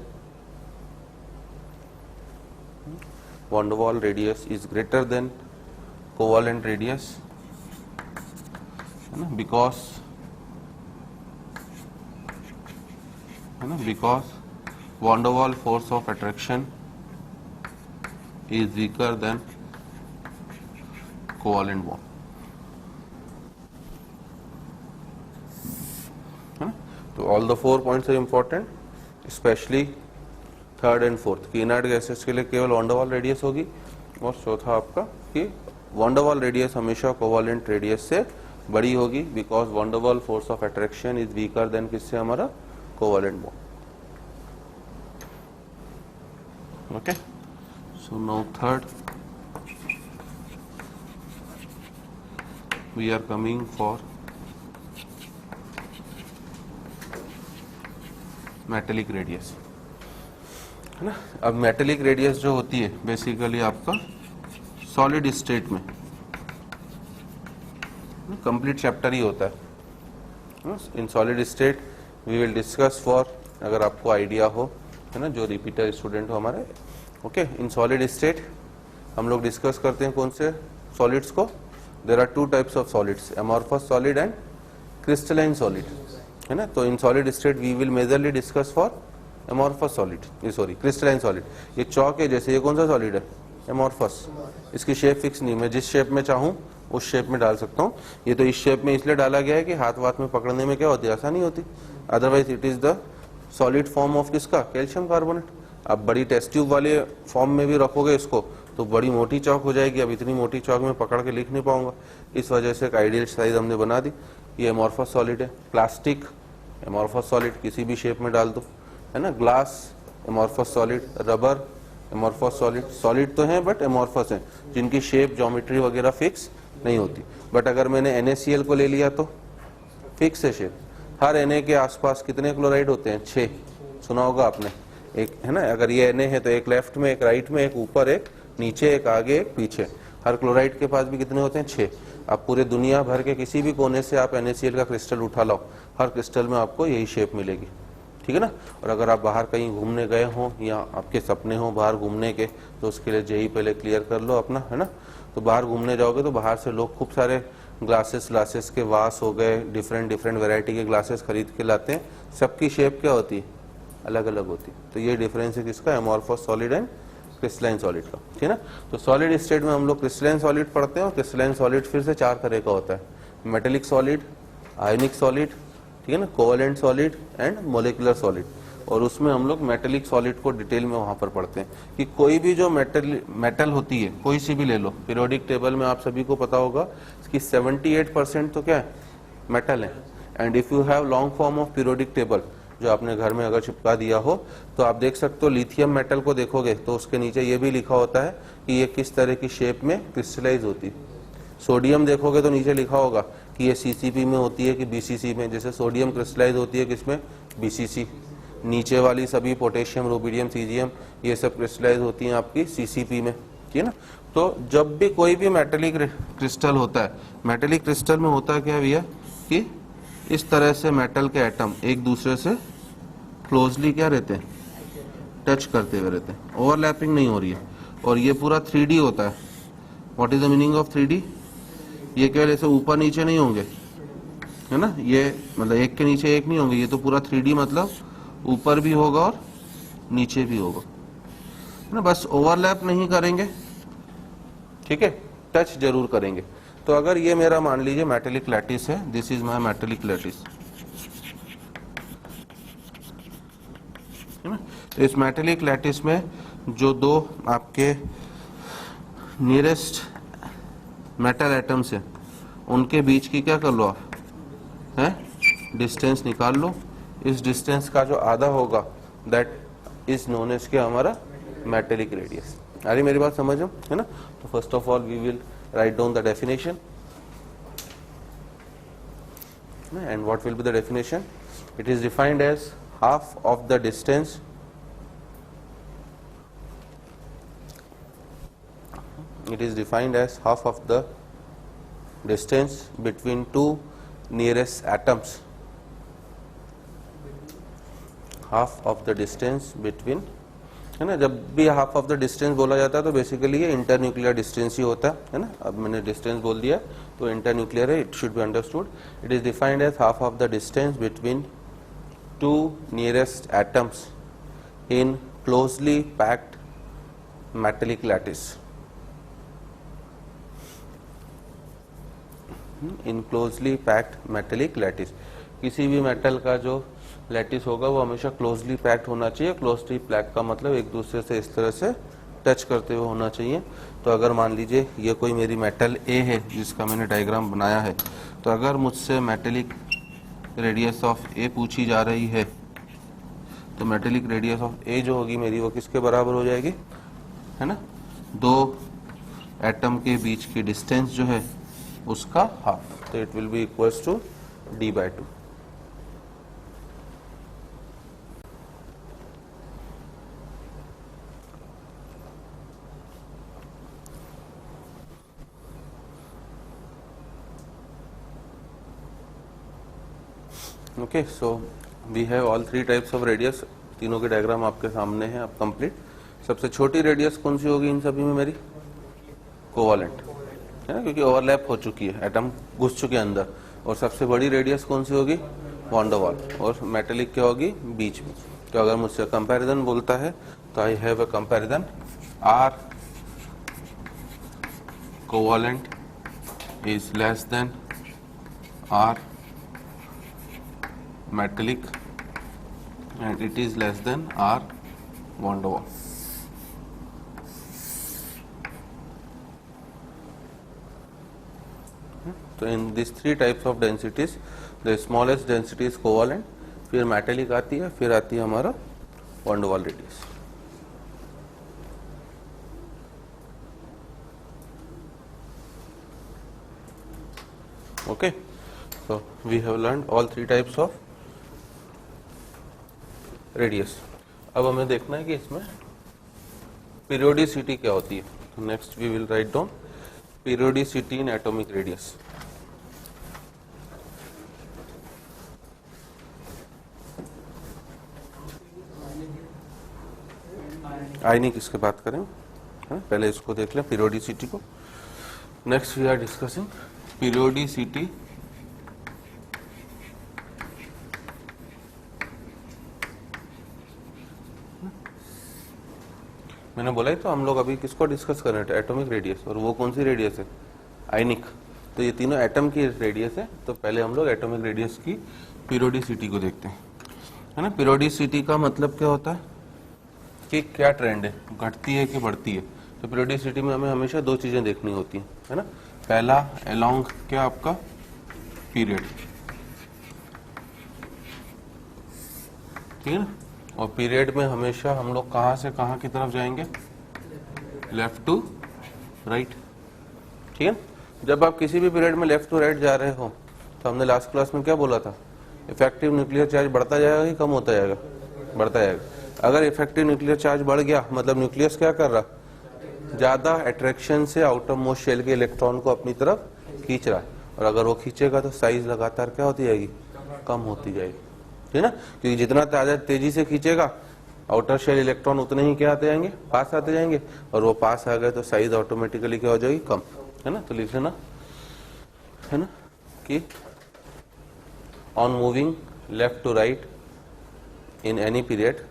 van der Waals radius is greater than covalent radius, है ना, बिकॉज, है ना, because van der Waals force of attraction is weaker than covalent bond. तो all the 4 points are important, specially third and fourth कि inert gases के लिए केवल van der Waals radius होगी, और चौथा आपका कि वॉन्डरवॉल रेडियस हमेशा कोवेलेंट रेडियस से बड़ी होगी, because van der Waals force of attraction is weaker than किससे, हमारा covalent bond. Okay, so now third we are coming for metallic radius, है ना। अब मेटेलिक रेडियस जो होती है बेसिकली आपका सॉलिड स्टेट में कंप्लीट चैप्टर ही होता है। In solid state we will discuss for, अगर आपको आइडिया हो, है ना, जो रिपीटर स्टूडेंट हो हमारे, ओके। इन सॉलिड स्टेट हम लोग डिस्कस करते हैं कौन से सॉलिड्स को, there are 2 types of solids, amorphous solid and crystalline solid, है ना। तो in solid state we will majorly discuss for amorphous solid, ये सॉरी क्रिस्टलाइन सॉलिड। ये चौक है जैसे, ये कौन सा सॉलिड है, एमॉर्फस, इसकी शेप फिक्स नहीं, मैं जिस शेप में चाहूँ उस शेप में डाल सकता हूँ। ये तो इस शेप में इसलिए डाला गया है कि हाथ वाथ में पकड़ने में क्या होती है, आसानी होती, otherwise it is the solid form of किसका, कैल्शियम कार्बोनेट। आप बड़ी टेस्ट ट्यूब वाले फॉर्म में भी रखोगे इसको तो बड़ी मोटी चौक हो जाएगी, अब इतनी मोटी चौक में पकड़ के लिख नहीं पाऊंगा, इस वजह से एक आइडियल साइज हमने बना दी। ये एमॉर्फस सॉलिड है। प्लास्टिक एमॉर्फस सॉलिड, किसी भी शेप में डाल दो, है ना। Glass amorphous solid, rubber amorphous solid, solid तो हैं बट एमॉर्फस हैं, जिनकी शेप ज्योमेट्री वगैरह फिक्स नहीं होती। बट अगर मैंने NaCl को ले लिया तो फिक्स है शेप। हर Na के आसपास कितने क्लोराइड होते हैं, 6, सुना होगा आपने, एक, है ना। अगर ये Na है तो एक लेफ्ट में, एक राइट में, एक ऊपर, एक नीचे, एक आगे, एक पीछे। हर क्लोराइड के पास भी कितने होते हैं, 6। आप पूरे दुनिया भर के किसी भी कोने से आप NaCl का क्रिस्टल उठा लाओ, हर क्रिस्टल में आपको यही शेप मिलेगी, ठीक है ना। और अगर आप बाहर कहीं घूमने गए हों या आपके सपने हो बाहर घूमने के, तो उसके लिए जेई पहले क्लियर कर लो अपना, है ना। तो बाहर घूमने जाओगे तो बाहर से लोग खूब सारे ग्लासेस के वास हो गए, डिफरेंट वैरायटी के ग्लासेस खरीद के लाते हैं, सबकी शेप क्या होती है, अलग अलग होती है। तो ये डिफरेंस है किसका, amorphous solid and crystalline solid का, ठीक है ना। तो सॉलिड स्टेट में हम लोग क्रिस्टलाइन सॉलिड पढ़ते हैं, और क्रिस्टलाइन सॉलिड फिर से 4 तरह का होता है, मेटेलिक सॉलिड, आयोनिक सॉलिड, ठीक है ना, covalent solid and molecular solid. और उसमें हम लोग मेटेलिक सॉलिड को डिटेल में वहां पर पढ़ते हैं कि कोई भी जो मेटल होती है, कोई सी भी ले लो, पीरियोडिक टेबल में आप सभी को पता होगा कि 78% तो क्या है, मेटल है। And if you have long form of periodic table जो आपने घर में अगर चिपका दिया हो, तो आप देख सकते हो लिथियम मेटल को देखोगे तो उसके नीचे ये भी लिखा होता है कि ये किस तरह की शेप में क्रिस्टलाइज होती है। सोडियम देखोगे तो नीचे लिखा होगा कि ये सीसीपी में होती है कि बीसीसी में, जैसे सोडियम क्रिस्टलाइज होती है किसमें, बीसीसी। नीचे वाली सभी पोटेशियम, रुबिडियम, सीजियम, ये सब क्रिस्टलाइज होती हैं आपकी सीसीपी में, ठीक है ना। तो जब भी कोई भी मेटेलिक क्रिस्टल होता है, मेटेलिक क्रिस्टल में होता है क्या भैया कि इस तरह से मेटल के एटम एक दूसरे से क्लोजली क्या रहते हैं, टच करते हुए रहते हैं, ओवरलैपिंग नहीं हो रही है। और ये पूरा 3D होता है। What is the meaning of 3D? ये केवल ऐसे ऊपर नीचे नहीं होंगे, है ना, ये मतलब एक के नीचे एक नहीं होंगे, ये तो पूरा 3D मतलब ऊपर भी होगा और नीचे भी होगा, है ना। बस ओवरलैप नहीं करेंगे, ठीक है, टच जरूर करेंगे। तो अगर ये मेरा मान लीजिए मेटेलिक लैटिस है, this is my metallic lattice, है ना। तो इस मेटेलिक लैटिस में जो दो आपके नियरेस्ट मेटल एटम्स है, उनके बीच की क्या कर लो आप, है, डिस्टेंस निकाल लो। इस डिस्टेंस का जो आधा होगा दैट इज नोन एज के हमारा मेटेलिक रेडियस। आ रही मेरी बात समझ में, है ना। तो first of all we will write down the definition, and what will be the definition? It is defined as half of the distance between two nearest atoms, half of the distance between, है ना। जब भी half of the distance बोला जाता है तो basically ये internuclear distance ही होता है ना। अब मैंने डिस्टेंस बोल दिया तो इंटरन्यूक्लियर है, it should be understood. It is defined as half of the distance between two nearest atoms in closely packed metallic lattice, in closely packed metallic lattice. किसी भी मेटल का जो लैटिस होगा वो हमेशा क्लोजली पैक्ड होना चाहिए। क्लोजली पैक्ड का मतलब एक दूसरे से इस तरह से टच करते हुए होना चाहिए। तो अगर मान लीजिए ये कोई मेरी मेटल ए है जिसका मैंने डायग्राम बनाया है, तो अगर मुझसे मेटेलिक रेडियस ऑफ ए पूछी जा रही है, तो मेटेलिक रेडियस ऑफ ए जो होगी मेरी वो किसके बराबर हो जाएगी, है ना, दो एटम के बीच की डिस्टेंस जो है उसका हाफ। तो it will be equals to d/2। Okay, so we have all 3 types of radius. तीनों के डायग्राम आपके सामने है, अब कंप्लीट। सबसे छोटी रेडियस कौन सी होगी इन सभी में मेरी, कोवेलेंट, है ना, क्योंकि ओवरलैप हो चुकी है, एटम घुस चुके हैं अंदर। और सबसे बड़ी रेडियस कौन सी होगी, वॉन डर वाल। और मेटेलिक क्या होगी, बीच में। तो अगर मुझसे कंपैरिजन बोलता है तो I have a comparison, R covalent is less than R metallic and it is less than R van der Waal. So in these 3 types of densities, the smallest density is covalent, फिर metallic आती है, फिर आती है हमारा van der Waal radius. Okay, so we have learned all 3 types of radius. अब हमें देखना है कि इसमें पीरियोडिसिटी क्या होती है। Next we will write down periodicity in atomic radius. Ionic इसके बात करें, है? पहले इसको देख लें पीरियोडिसिटी को। Next we are discussing periodicity मैंने बोला ही तो हम लोग अभी किसको डिस्कस कर रहे थे, एटॉमिक रेडियस, और वो कौन सी रेडियस है, आयनिक। तो ये तीनों एटम की रेडियस है। तो पहले हम लोग एटॉमिक रेडियस की पीरियोडिसिटी को देखते हैं, है ना। पीरियोडिसिटी का मतलब क्या होता है कि क्या ट्रेंड है, घटती है कि बढ़ती है। तो पीरियोडिसिटी में हमें हमेशा दो चीजें देखनी होती हैं, है ना। पहला अलोंग क्या आपका पीरियड, ठीक है ना। और पीरियड में हमेशा हम लोग कहां से कहां की तरफ जाएंगे, लेफ्ट टू राइट, ठीक है। जब आप किसी भी पीरियड में लेफ्ट टू राइट जा रहे हो तो हमने लास्ट क्लास में क्या बोला था, इफेक्टिव न्यूक्लियर चार्ज बढ़ता जाएगा कि कम होता जाएगा, बढ़ता जाएगा। अगर इफेक्टिव न्यूक्लियर चार्ज बढ़ गया मतलब न्यूक्लियस क्या कर रहा, ज्यादा अट्रैक्शन से आउटर मोस्ट शेल के इलेक्ट्रॉन को अपनी तरफ खींच रहा है। और अगर वो खींचेगा तो साइज लगातार क्या होती जाएगी, कम होती जाएगी, ठीक है ना। क्योंकि जितना ज्यादा तेजी से खींचेगा आउटर शेल इलेक्ट्रॉन उतने ही क्या आते जाएंगे, पास आते जाएंगे। और वो पास आ गए तो साइज ऑटोमेटिकली क्या हो जाएगी, कम, है ना। तो लिख लेना, है ना, कि on moving left to right in any period,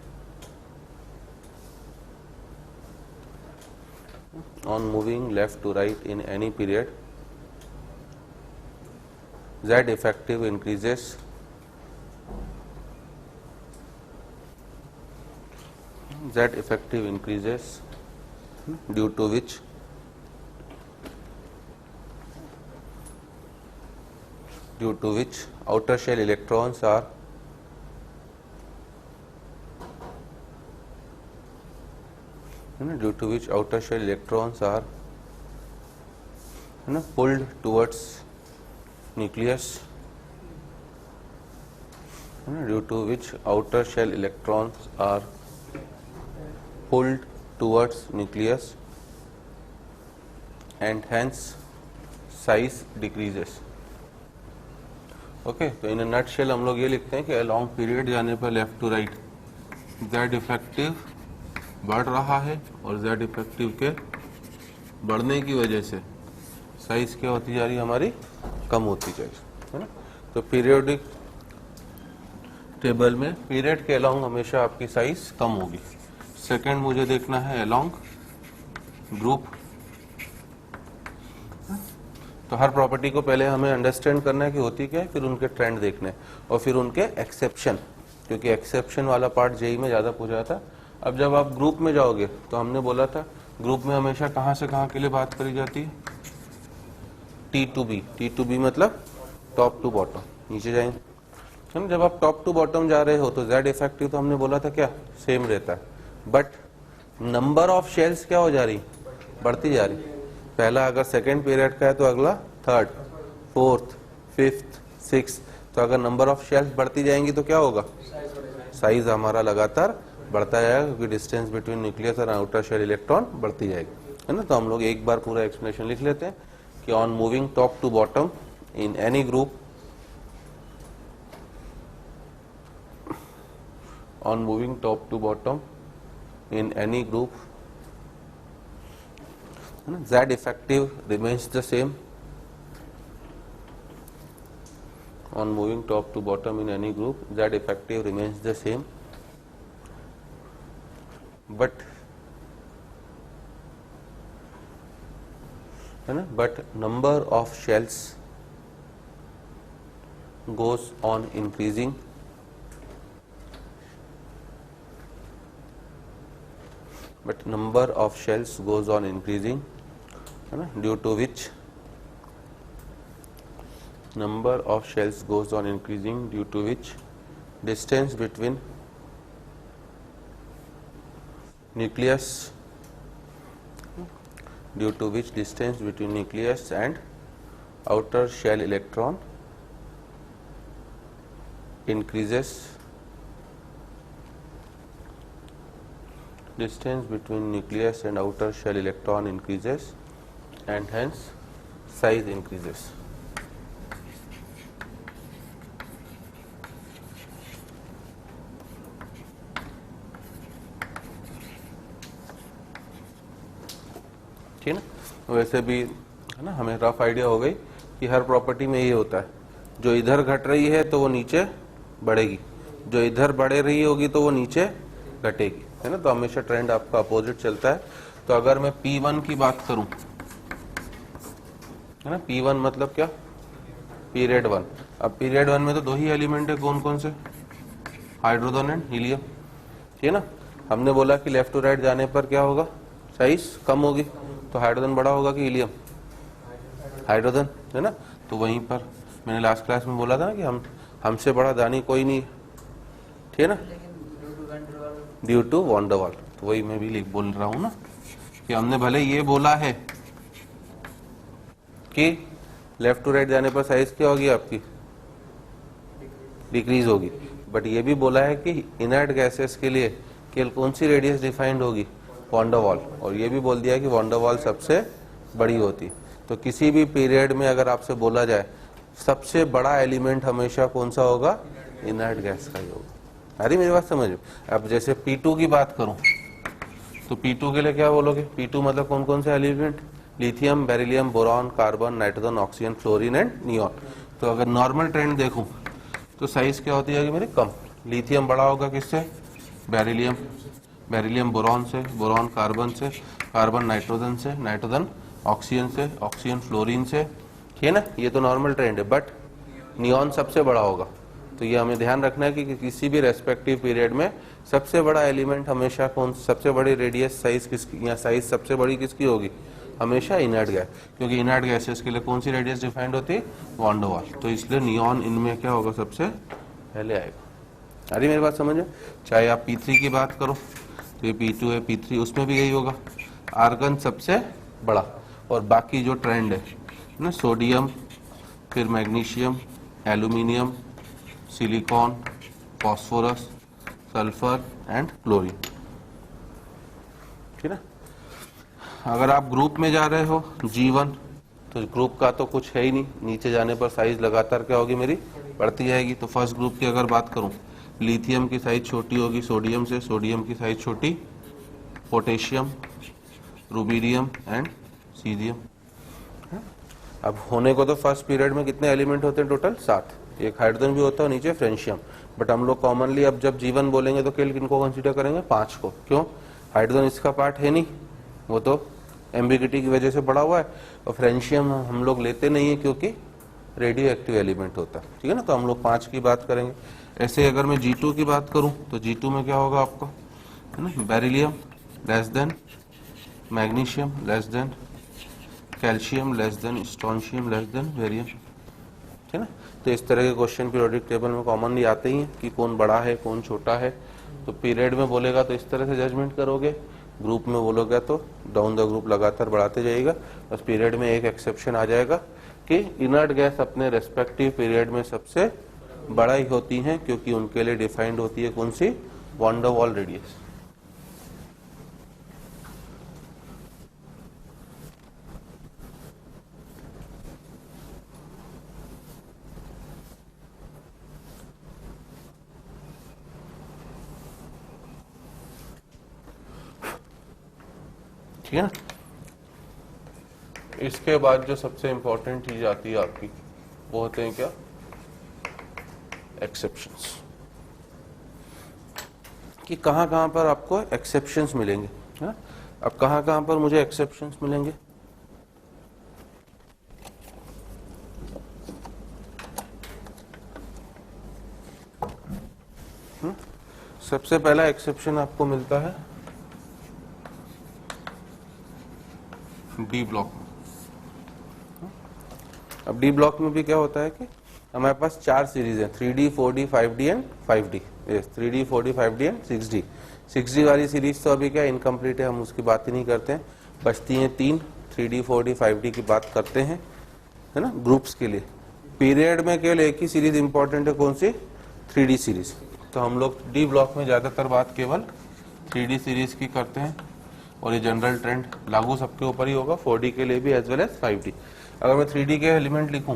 on moving left to right in any period, Z effective increases due to which outer shell electrons are pulled towards nucleus, due to which outer shell electrons are pulled towards nucleus and hence size decreases. Okay, तो इन नट shell हम लोग ये लिखते हैं कि along period जाने पर left to right Z effective बढ़ रहा है और जेड इफेक्टिव के बढ़ने की वजह से साइज क्या होती जा रही है, हमारी कम होती जाएगी, है ना। तो पीरियोडिक टेबल में पीरियड के अलॉन्ग हमेशा आपकी साइज कम होगी। सेकंड मुझे देखना है अलॉन्ग ग्रुप। तो हर प्रॉपर्टी को पहले हमें अंडरस्टैंड करना है कि होती क्या है, फिर उनके ट्रेंड देखने हैं और फिर उनके एक्सेप्शन, क्योंकि एक्सेप्शन वाला पार्ट जेई में ज्यादा पूछा था। अब जब आप ग्रुप में जाओगे तो हमने बोला था ग्रुप में हमेशा कहां से कहां के लिए बात करी जाती है, T to B. T to B मतलब टॉप टू बॉटम, नीचे जाएंगे, है ना। जब आप टॉप टू बॉटम जा रहे हो तो जेड इफेक्टिव तो हमने बोला था क्या सेम रहता है, बट नंबर ऑफ शेल्स क्या हो जा रही, बढ़ती जा रही। पहला अगर सेकेंड पीरियड का है तो अगला थर्ड, फोर्थ, फिफ्थ, सिक्स। तो अगर नंबर ऑफ शेल्स बढ़ती जाएंगी तो क्या होगा, साइज हमारा लगातार बढ़ता जाएगा, क्योंकि डिस्टेंस बिटवीन न्यूक्लियस और आउटर शेल इलेक्ट्रॉन बढ़ती जाएगी, है ना। तो हम लोग एक बार पूरा एक्सप्लेनेशन लिख लेते हैं कि on moving top to bottom in any group, on moving top to bottom in any group, Z effective remains the same. On moving top to bottom in any group, Z effective remains the same, but number of shells goes on increasing, due to which distance between nucleus and outer shell electron increases. Distance between nucleus and outer shell electron increases and hence size increases. वैसे भी है ना, हमें rough idea हो गई कि हर property में ये होता है, जो इधर घट रही है तो वो नीचे बढ़ेगी, जो इधर बढ़ रही होगी तो वो नीचे घटेगी, है ना। तो हमेशा ट्रेंड आपका अपोजिट चलता है। तो अगर मैं P1 की बात करूं, है ना, P1 मतलब क्या, पीरियड 1। अब पीरियड 1 में तो दो ही एलिमेंट है, कौन कौन से, हाइड्रोजन एंड हीलियम, ठीक है ना। हमने बोला कि लेफ्ट टू राइट जाने पर क्या होगा, साइज कम होगी, तो हाइड्रोजन बड़ा होगा कि हीलियम, हाइड्रोजन, है ना। तो वहीं पर मैंने लास्ट क्लास में बोला था ना कि हमसे बड़ा दानी कोई नहीं, ठीक है ना, ड्यू टू वॉन डर वाल। तो वही मैं भी बोल रहा हूँ ना कि हमने भले ये बोला है कि लेफ्ट टू राइट जाने पर साइज क्या होगी आपकी, डिक्रीज होगी, बट ये भी बोला है कि इनर्ट गैसेस के लिए केवल कौन सी रेडियस डिफाइंड होगी, वॉन डर वाल। और ये भी बोल दिया कि वॉन डर वाल सबसे बड़ी होती। तो किसी भी पीरियड में अगर आपसे बोला जाए सबसे बड़ा एलिमेंट हमेशा कौन सा होगा, इनर्ट गैस का ही होगा। अरे मेरी बात समझ। अब जैसे P2 की बात करूं तो P2 के लिए क्या बोलोगे, P2 मतलब कौन कौन से element, lithium, beryllium, boron, carbon, nitrogen, oxygen, fluorine and neon. तो अगर नॉर्मल ट्रेंड देखूं तो साइज क्या होती है मेरी, कम। लिथियम बड़ा होगा किससे, बेरिलियम, बेरिलियम बोरॉन से, बोरॉन कार्बन से, कार्बन नाइट्रोजन से, नाइट्रोजन ऑक्सीजन से, ऑक्सीजन फ्लोरीन से, ठीक है ना। ये तो नॉर्मल ट्रेंड है, बट नियॉन सबसे बड़ा होगा। तो ये हमें ध्यान रखना है कि किसी भी रेस्पेक्टिव पीरियड में सबसे बड़ा एलिमेंट हमेशा कौन, सबसे बड़ी रेडियस साइज किसकी, या साइज सबसे बड़ी किसकी होगी, हमेशा इनर्ट गैस, क्योंकि इनर्ट गैसेस के लिए कौन सी रेडियस डिफाइंड होती है, वॉन डर वाल। तो इसलिए नियॉन इनमें क्या होगा, सबसे पहले आएगा। अरे मेरी बात समझो, चाहे आप P3 की बात करो तो ये P2 है, P3 उसमें भी यही होगा, आर्गन सबसे बड़ा, और बाकी जो ट्रेंड है ना, सोडियम, फिर magnesium, aluminium, silicon, phosphorus, sulphur and chlorine, ठीक है ना। अगर आप ग्रुप में जा रहे हो G1 तो ग्रुप का तो कुछ है ही नहीं, नीचे जाने पर साइज लगातार क्या होगी मेरी, बढ़ती जाएगी। तो फर्स्ट ग्रुप की अगर बात करूं, लिथियम की साइज छोटी होगी सोडियम से, सोडियम की साइज छोटी पोटेशियम, रुबीडियम एंड सीरियम। अब होने को तो फर्स्ट पीरियड में कितने एलिमेंट होते हैं, टोटल 7, एक हाइड्रोजन भी होता है, नीचे फ्रेंशियम। बट हम लोग कॉमनली अब जब G1 बोलेंगे तो केवल किनको कंसीडर करेंगे, 5 को। क्यों, हाइड्रोजन इसका पार्ट है नहीं, वो तो एम्बिग्विटी की वजह से बढ़ा हुआ है, और फ्रेंशियम हम लोग लेते नहीं है क्योंकि रेडियो एक्टिव एलिमेंट होता है, ठीक है ना। तो हम लोग 5 की बात करेंगे। ऐसे अगर मैं G2 की बात करूं तो G2 में क्या होगा आपका, है ना, beryllium less than, magnesium less than, calcium less than, strontium less than, barium, ठीक है ना। तो इस तरह के क्वेश्चन पीरियोडिक टेबल में कॉमनली आते ही हैं कि कौन बड़ा है कौन छोटा है। तो पीरियड में बोलेगा तो इस तरह से जजमेंट करोगे, ग्रुप में बोलोगे तो डाउन द ग्रुप लगातार बढ़ाते जाइएगा। बस पीरियड में एक एक्सेप्शन आ जाएगा कि इनर्ट गैस अपने रेस्पेक्टिव पीरियड में सबसे बड़ा ही होती हैं, क्योंकि उनके लिए डिफाइंड होती है कौन सी, वॉन डर वाल रेडियस। ठीक है ना। इसके बाद जो सबसे इंपॉर्टेंट चीज आती है आपकी, वो होते हैं क्या, एक्सेप्शंस। कि कहां कहां पर आपको एक्सेप्शंस मिलेंगे, है ना। अब कहां कहां पर मुझे एक्सेप्शंस मिलेंगे, सबसे पहला एक्सेप्शन आपको मिलता है डी ब्लॉक में। अब डी ब्लॉक में भी क्या होता है कि हमारे पास 4 सीरीज है, 3D, 4D, 5D and 5D। 3D, 4D, 5D and 6D। 6D वाली सीरीज तो अभी क्या इनकम्प्लीट है, हम उसकी बात ही नहीं करते हैं। बचती हैं 3, 3D, 4D, 5D की बात करते हैं, है ना, ग्रुप्स के लिए। पीरियड में केवल एक ही सीरीज इंपॉर्टेंट है, कौन सी, 3D सीरीज। तो हम लोग डी ब्लॉक में ज्यादातर बात केवल 3D सीरीज की करते हैं, और ये जनरल ट्रेंड लागू सबके ऊपर ही होगा, 4D के लिए भी एज वेल एज 5D। अगर मैं 3D के एलिमेंट लिखूं,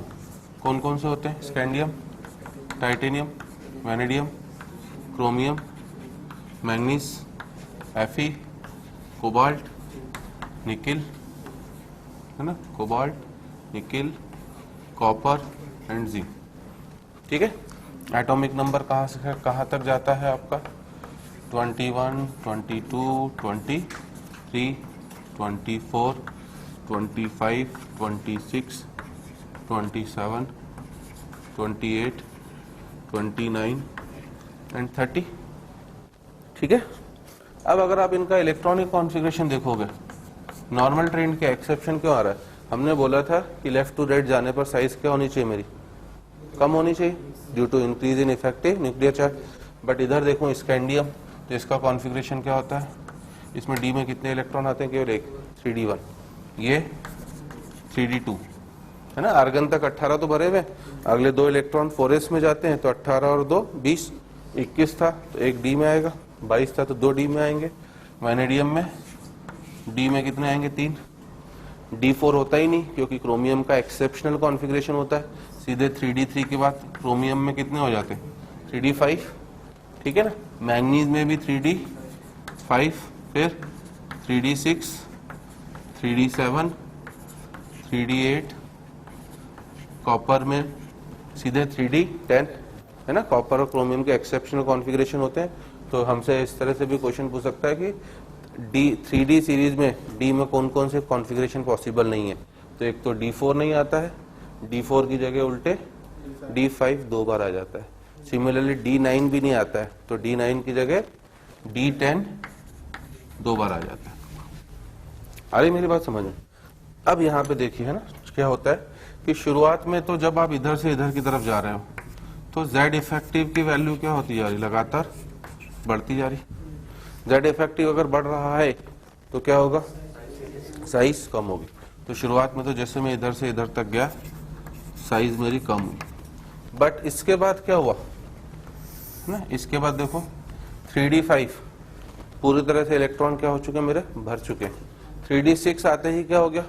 कौन कौन से होते हैं, scandium, titanium, vanadium, chromium, manganese, Fe, cobalt, nickel, है ना, cobalt, nickel, copper and zinc. ठीक है, एटॉमिक नंबर कहाँ से कहाँ तक जाता है आपका 21, 22, 23, 24, 25, 26, 27, 28, 29 एंड 30। ठीक है, अब अगर आप इनका इलेक्ट्रॉनिक कॉन्फ़िगरेशन देखोगे, नॉर्मल ट्रेंड के एक्सेप्शन क्यों आ रहा है? हमने बोला था कि लेफ्ट टू राइट जाने पर साइज क्या होनी चाहिए मेरी, कम होनी चाहिए due to increase in effective nuclear charge. But इधर देखो स्कैंडियम, तो इसका कॉन्फ़िगरेशन क्या होता है, इसमें डी में कितने इलेक्ट्रॉन आते हैं, केवल एक, 3d1, ये 3d2 है ना। आर्गन तक 18 तो भरे हुए, अगले 2 इलेक्ट्रॉन 4s में जाते हैं, तो 18 और 2 20, 21 था तो एक डी में आएगा, 22 था तो 2 डी में आएंगे। वैनेडियम में डी में कितने आएंगे, 3। D4 होता ही नहीं क्योंकि क्रोमियम का एक्सेप्शनल कॉन्फ़िगरेशन होता है, सीधे 3d3 के बाद क्रोमियम में कितने हो जाते हैं, 3d5। ठीक है ना, मैंगनीज में भी 3d5, फिर 3d6, 3d7, 3d8, कॉपर में सीधे 3d10 है ना। कॉपर और क्रोमियम के एक्सेप्शनल कॉन्फ़िगरेशन होते हैं, तो हमसे इस तरह से भी क्वेश्चन पूछ सकता है कि D3D सीरीज में D में कौन कौन से कॉन्फ़िगरेशन पॉसिबल नहीं है। तो एक तो D4 नहीं आता है, D4 की जगह उल्टे D5 2 बार आ जाता है। सिमिलरली D9 भी नहीं आता है, तो D9 की जगह D10 2 बार आ जाता है। आ रही मेरी बात समझ में? अब यहाँ पे देखिए है ना, क्या होता है कि शुरुआत में तो जब आप इधर से इधर की तरफ जा रहे हो तो Z इफेक्टिव की वैल्यू क्या होती जा रही, लगातार बढ़ती जा रही। Z इफेक्टिव अगर बढ़ रहा है तो क्या होगा, साइज कम होगी। तो शुरुआत में तो जैसे मैं इधर से इधर तक गया साइज मेरी कम हुई, बट इसके बाद क्या हुआ ना, इसके बाद देखो 3d5 पूरी तरह से इलेक्ट्रॉन क्या हो चुके मेरे, भर चुके हैं। 3d6 आते ही क्या हो गया,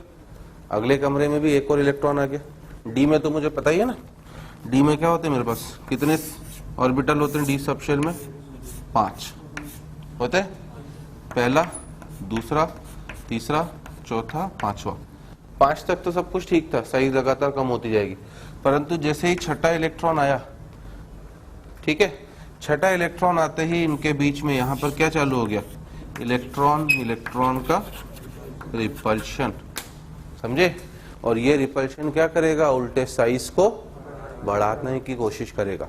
अगले कमरे में भी एक और इलेक्ट्रॉन आ गया। डी में तो मुझे पता ही है ना, डी में क्या होते हैं मेरे पास, कितने ऑर्बिटल होते हैं डी सब शेल में, 5 होते हैं, पहला, दूसरा, तीसरा, चौथा, 5वां। 5 तक तो सब कुछ ठीक था, साइज लगातार कम होती जाएगी, परंतु जैसे ही छठा इलेक्ट्रॉन आया, ठीक है, छठा इलेक्ट्रॉन आते ही इनके बीच में यहाँ पर क्या चालू हो गया, इलेक्ट्रॉन का रिपल्शन, समझे। और ये रिपल्शन क्या करेगा, उल्टे साइज को बढ़ाने की कोशिश करेगा।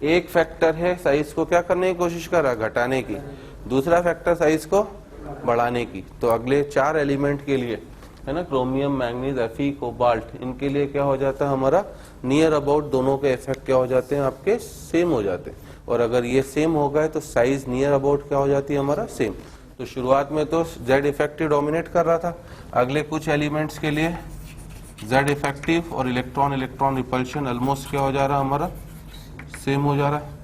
एक फैक्टर है साइज को क्या करने की कोशिश कर रहा है, घटाने की, दूसरा फैक्टर साइज को बढ़ाने की। तो अगले 4 एलिमेंट के लिए है ना, क्रोमियम, मैंगनीज, Fe, कोबाल्ट, इनके लिए क्या हो जाता है हमारा, नियर अबाउट दोनों के इफेक्ट क्या हो जाते हैं आपके, सेम हो जाते हैं। और अगर ये सेम हो गए तो साइज नियर अबाउट क्या हो जाती है हमारा, सेम। तो शुरुआत में तो Z इफेक्टिव डोमिनेट कर रहा था, अगले कुछ एलिमेंट्स के लिए Z इफेक्टिव और इलेक्ट्रॉन रिपल्शन ऑलमोस्ट क्या हो जा रहा है हमारा, सेम हो जा रहा है।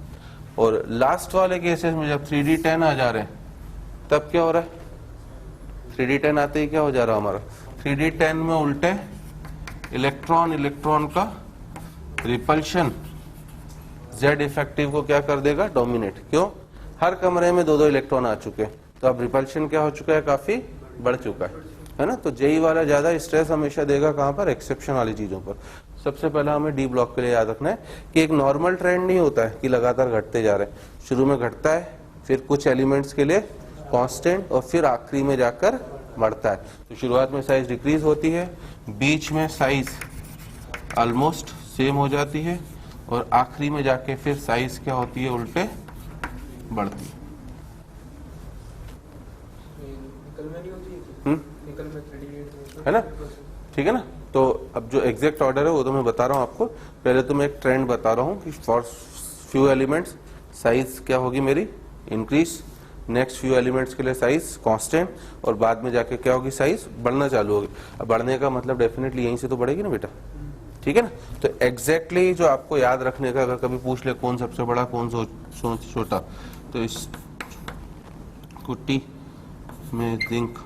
और लास्ट वाले केसेस में जब 3d10 आ जा रहे हैं तब क्या हो रहा है, 3d10 आते ही क्या हो जा रहा है हमारा, 3d10 में उल्टे इलेक्ट्रॉन का रिपल्शन Z इफेक्टिव को क्या कर देगा, डोमिनेट। क्यों, हर कमरे में 2-2 इलेक्ट्रॉन आ चुके हैं, तो अब रिपल्शन क्या हो चुका है, काफी बढ़ चुका है ना। तो जेई वाला ज्यादा स्ट्रेस हमेशा देगा कहां पर, एक्सेप्शन वाली चीजों पर। सबसे पहला हमें डी ब्लॉक के लिए याद रखना है कि एक नॉर्मल ट्रेंड नहीं होता है कि लगातार घटते जा रहे हैं। शुरू में घटता है, फिर कुछ एलिमेंट्स के लिए कांस्टेंट, और फिर आखिरी में जाकर बढ़ता है। तो शुरुआत में साइज डिक्रीज होती है, बीच में साइज ऑलमोस्ट सेम हो जाती है, और आखिरी में जाके फिर साइज क्या होती है, उल्टे बढ़ती है। है ना, ठीक है ना। तो अब जो एग्जैक्ट ऑर्डर है वो तो मैं बता रहा हूँ आपको। पहले तो मैं एक ट्रेंड बता रहा हूँ कि फॉर फ्यू एलिमेंट्स साइज क्या होगी मेरी, इंक्रीज, नेक्स्ट फ्यू एलिमेंट्स के लिए साइज कांस्टेंट, और बाद में जाके क्या होगी, साइज बढ़ना चालू होगी। अब बढ़ने का मतलब डेफिनेटली यहीं से तो बढ़ेगी ना बेटा, ठीक है ना। तो एग्जैक्टली जो आपको याद रखने का, अगर कभी पूछ ले कौन सबसे बड़ा कौन छोटा, तो इस कुट्टी में जिंक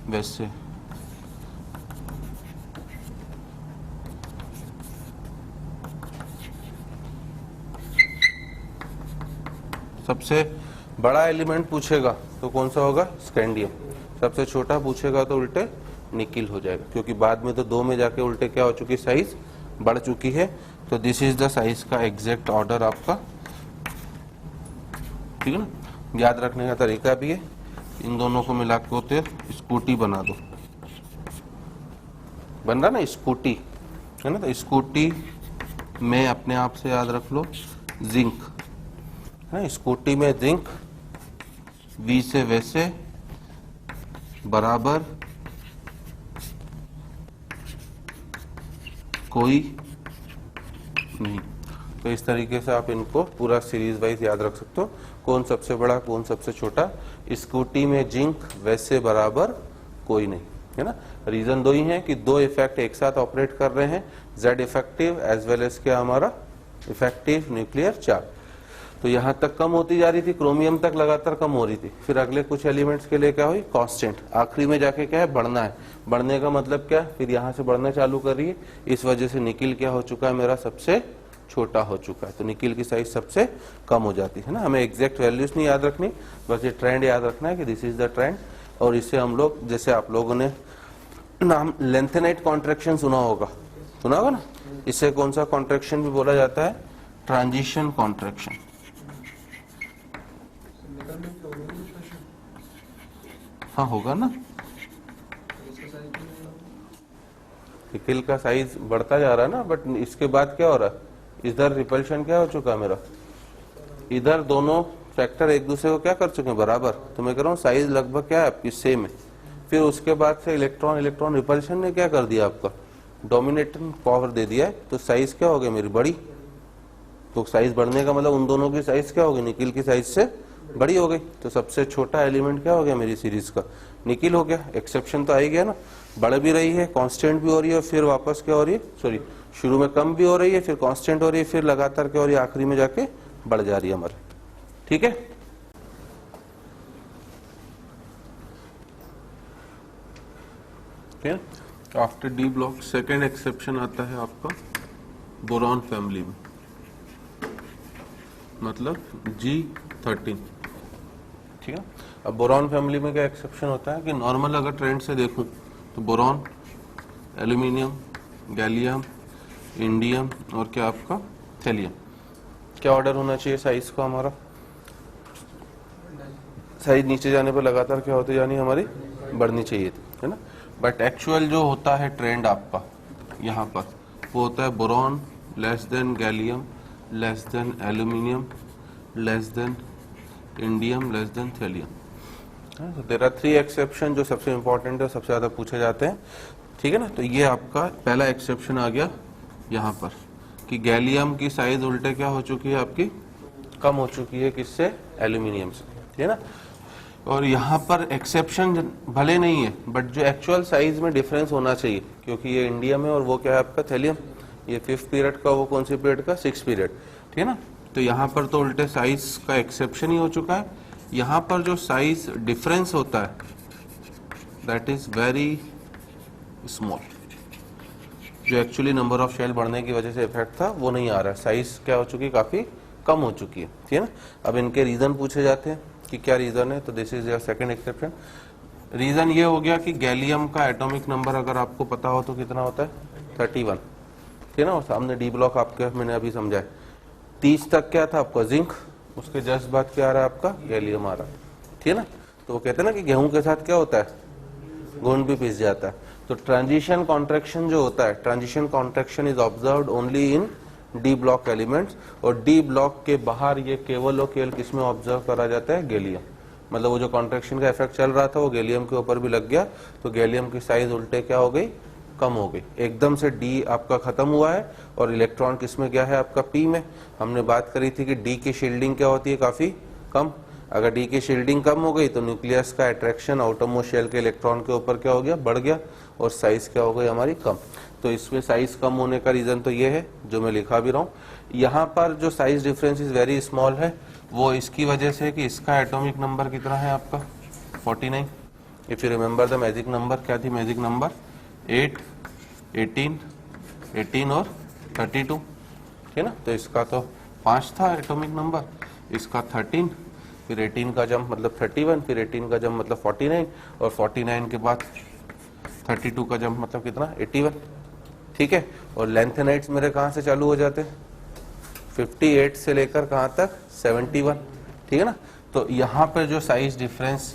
वैसे सबसे बड़ा एलिमेंट पूछेगा तो कौन सा होगा, स्कैंडियम। सबसे छोटा पूछेगा तो उल्टे निकिल हो जाएगा, क्योंकि बाद में तो 2 में जाके उल्टे क्या हो चुकी, साइज बढ़ चुकी है। तो दिस इज द साइज का एग्जैक्ट ऑर्डर आपका, ठीक है ना। याद रखने का तरीका भी है, इन दोनों को मिला के होते स्कूटी बना दो, बन रहा ना स्कूटी, है ना। तो स्कूटी में अपने आप से याद रख लो जिंक, है ना। स्कूटी में जिंक वी से वैसे बराबर कोई नहीं। तो इस तरीके से आप इनको पूरा सीरीज वाइज याद रख सकते हो, कौन सबसे बड़ा कौन सबसे छोटा। स्कूटी में जिंक वैसे बराबर कोई नहीं, है ना। रीजन 2 ही है कि 2 इफेक्ट एक साथ ऑपरेट कर रहे हैं, Z effective as well as क्या हमारा इफेक्टिव न्यूक्लियर चार्ज। तो यहां तक कम होती जा रही थी, क्रोमियम तक लगातार कम हो रही थी, फिर अगले कुछ एलिमेंट्स के लिए क्या हुई, कांस्टेंट, आखिरी में जाके क्या है, बढ़ना है। बढ़ने का मतलब क्या, फिर यहां से बढ़ना चालू कर रही है, इस वजह से निकिल क्या हो चुका है, मेरा सबसे छोटा हो चुका है। तो निकिल की साइज सबसे कम हो जाती है ना। हमें एग्जैक्ट वैल्यूज नहीं याद रखनी, बस ये ट्रेंड याद रखना है कि दिस इज द ट्रेंड। और इसे हम लोग, जैसे आप लोगों ने नाम लेंथेनाइट कॉन्ट्रैक्शन सुना होगा ना, इसे कौन सा कॉन्ट्रैक्शन भी बोला जाता है, ट्रांजिशन कॉन्ट्रैक्शन। हाँ होगा ना, निकिल का साइज बढ़ता जा रहा है ना, बट इसके बाद क्या हो रहा है, इधर रिपल्शन क्या हो चुका मेरा, इधर दोनों फैक्टर एक दूसरे को क्या कर चुके हैं, बराबर। तो मैं कह रहा हूँ साइज लगभग क्या है आपकी, सेम है। फिर उसके बाद से इलेक्ट्रॉन इलेक्ट्रॉन रिपल्शन ने क्या कर दिया, आपका डोमिनेटिंग पावर दे दिया है, तो साइज क्या हो गई मेरी, बड़ी। तो साइज बढ़ने का मतलब उन दोनों की साइज क्या हो गई, निकिल की साइज से बड़ी हो गई। तो सबसे छोटा एलिमेंट क्या हो गया मेरी सीरीज का, निकिल हो गया। एक्सेप्शन तो आ ही गया ना, बढ़ भी रही है, कांस्टेंट भी हो रही है, फिर वापस क्या हो रही है, सॉरी शुरू में कम भी हो रही है, फिर कांस्टेंट हो रही है, फिर लगातार क्या हो रही है, आखिरी में जाके बढ़ जा रही है हमारे, ठीक है। After D block second exception आता है आपका बोरॉन फैमिली में, मतलब G13, ठीक है। अब बोरॉन फैमिली में क्या एक्सेप्शन होता है कि नॉर्मल अगर ट्रेंड से देखूं तो बोरॉन, एल्यूमिनियम, गैलियम, इंडियम और क्या आपका थैलियम, क्या ऑर्डर होना चाहिए साइज का हमारा, साइज नीचे जाने पर लगातार क्या होती जानी हमारी, बढ़नी चाहिए थी, है ना। बट एक्चुअल जो होता है ट्रेंड आपका यहाँ पर, वो होता है boron less than gallium less than aluminium less than indium less than thallium. There are 3 exception जो सबसे इंपॉर्टेंट है, सबसे ज्यादा पूछे जाते हैं, ठीक है ना। तो ये आपका पहला एक्सेप्शन आ गया यहाँ पर कि गैलियम की साइज उल्टे क्या हो चुकी है आपकी, कम हो चुकी है, किससे, एल्यूमिनियम से, ठीक है ना। और यहाँ पर एक्सेप्शन भले नहीं है, बट जो एक्चुअल साइज में डिफरेंस होना चाहिए, क्योंकि ये इंडियम है और वो क्या है आपका थैलियम, ये 5th पीरियड का, वो कौन सी पीरियड का, 6th पीरियड, ठीक है ना। तो यहाँ पर तो उल्टे साइज का एक्सेप्शन ही हो चुका है। यहाँ पर जो साइज डिफरेंस होता है दैट इज वेरी स्मॉल, जो एक्चुअली नंबर ऑफ शेल बढ़ने की वजह से इफेक्ट था वो नहीं आ रहा है, साइज क्या हो चुकी है, काफी कम हो चुकी है, ठीक है ना। अब इनके रीजन पूछे जाते हैं कि क्या रीजन है, तो this is your second exception. Reason ये हो गया कि गैलियम का एटॉमिक नंबर अगर आपको पता हो तो कितना होता है, 31, ठीक है ना। और सामने डी ब्लॉक आपके मैंने अभी समझाया, 30 तक क्या था आपका जिंक, उसके जस्ट बाद क्या आ रहा है आपका गैलियम आ रहा है, ठीक है ना। तो वो कहते हैं ना कि गेहूं के साथ क्या होता है, गुण भी पिस जाता है। तो ट्रांजिशन कॉन्ट्रैक्शन जो होता है, transition contraction is observed only in D block elements, और डी ब्लॉक के बाहर ये केवल और केवल किसमें ऑब्जर्व करा जाता है, गैलियम। मतलब वो जो कॉन्ट्रैक्शन का इफेक्ट चल रहा था वो गैलियम के ऊपर भी लग गया, तो गैलियम की साइज उल्टे क्या हो गई, कम हो गई, एकदम से डी आपका खत्म हुआ है और इलेक्ट्रॉन किसमें गया है आपका पी में। हमने बात करी थी कि डी की शील्डिंग क्या होती है, काफी कम। अगर डी की शील्डिंग कम हो गई तो न्यूक्लियस का अट्रैक्शन आउटरमोस्ट शेल के इलेक्ट्रॉन के ऊपर क्या हो गया, बढ़ गया, और साइज क्या हो गई हमारी, कम। तो इसमें साइज कम होने का रीजन तो ये है जो मैं लिखा भी रहा हूँ। यहाँ पर जो size difference is very small है, वो इसकी वजह से कि इसका एटॉमिक नंबर कितना है आपका, 49। If you remember the magic number, क्या थी मैजिक नंबर, 8, 18, 18 और 32, है ना। तो इसका तो 5 था एटॉमिक नंबर, इसका 13, फिर 18 का जंप मतलब 31, फिर 18 का जंप मतलब 49, और 49 के बाद 32 का जंप मतलब कितना 81, ठीक है। और लेंथेनाइट्स मेरे कहाँ से चालू हो जाते हैं 58 से लेकर कहाँ तक 71, ठीक है ना। तो यहाँ पे जो साइज डिफरेंस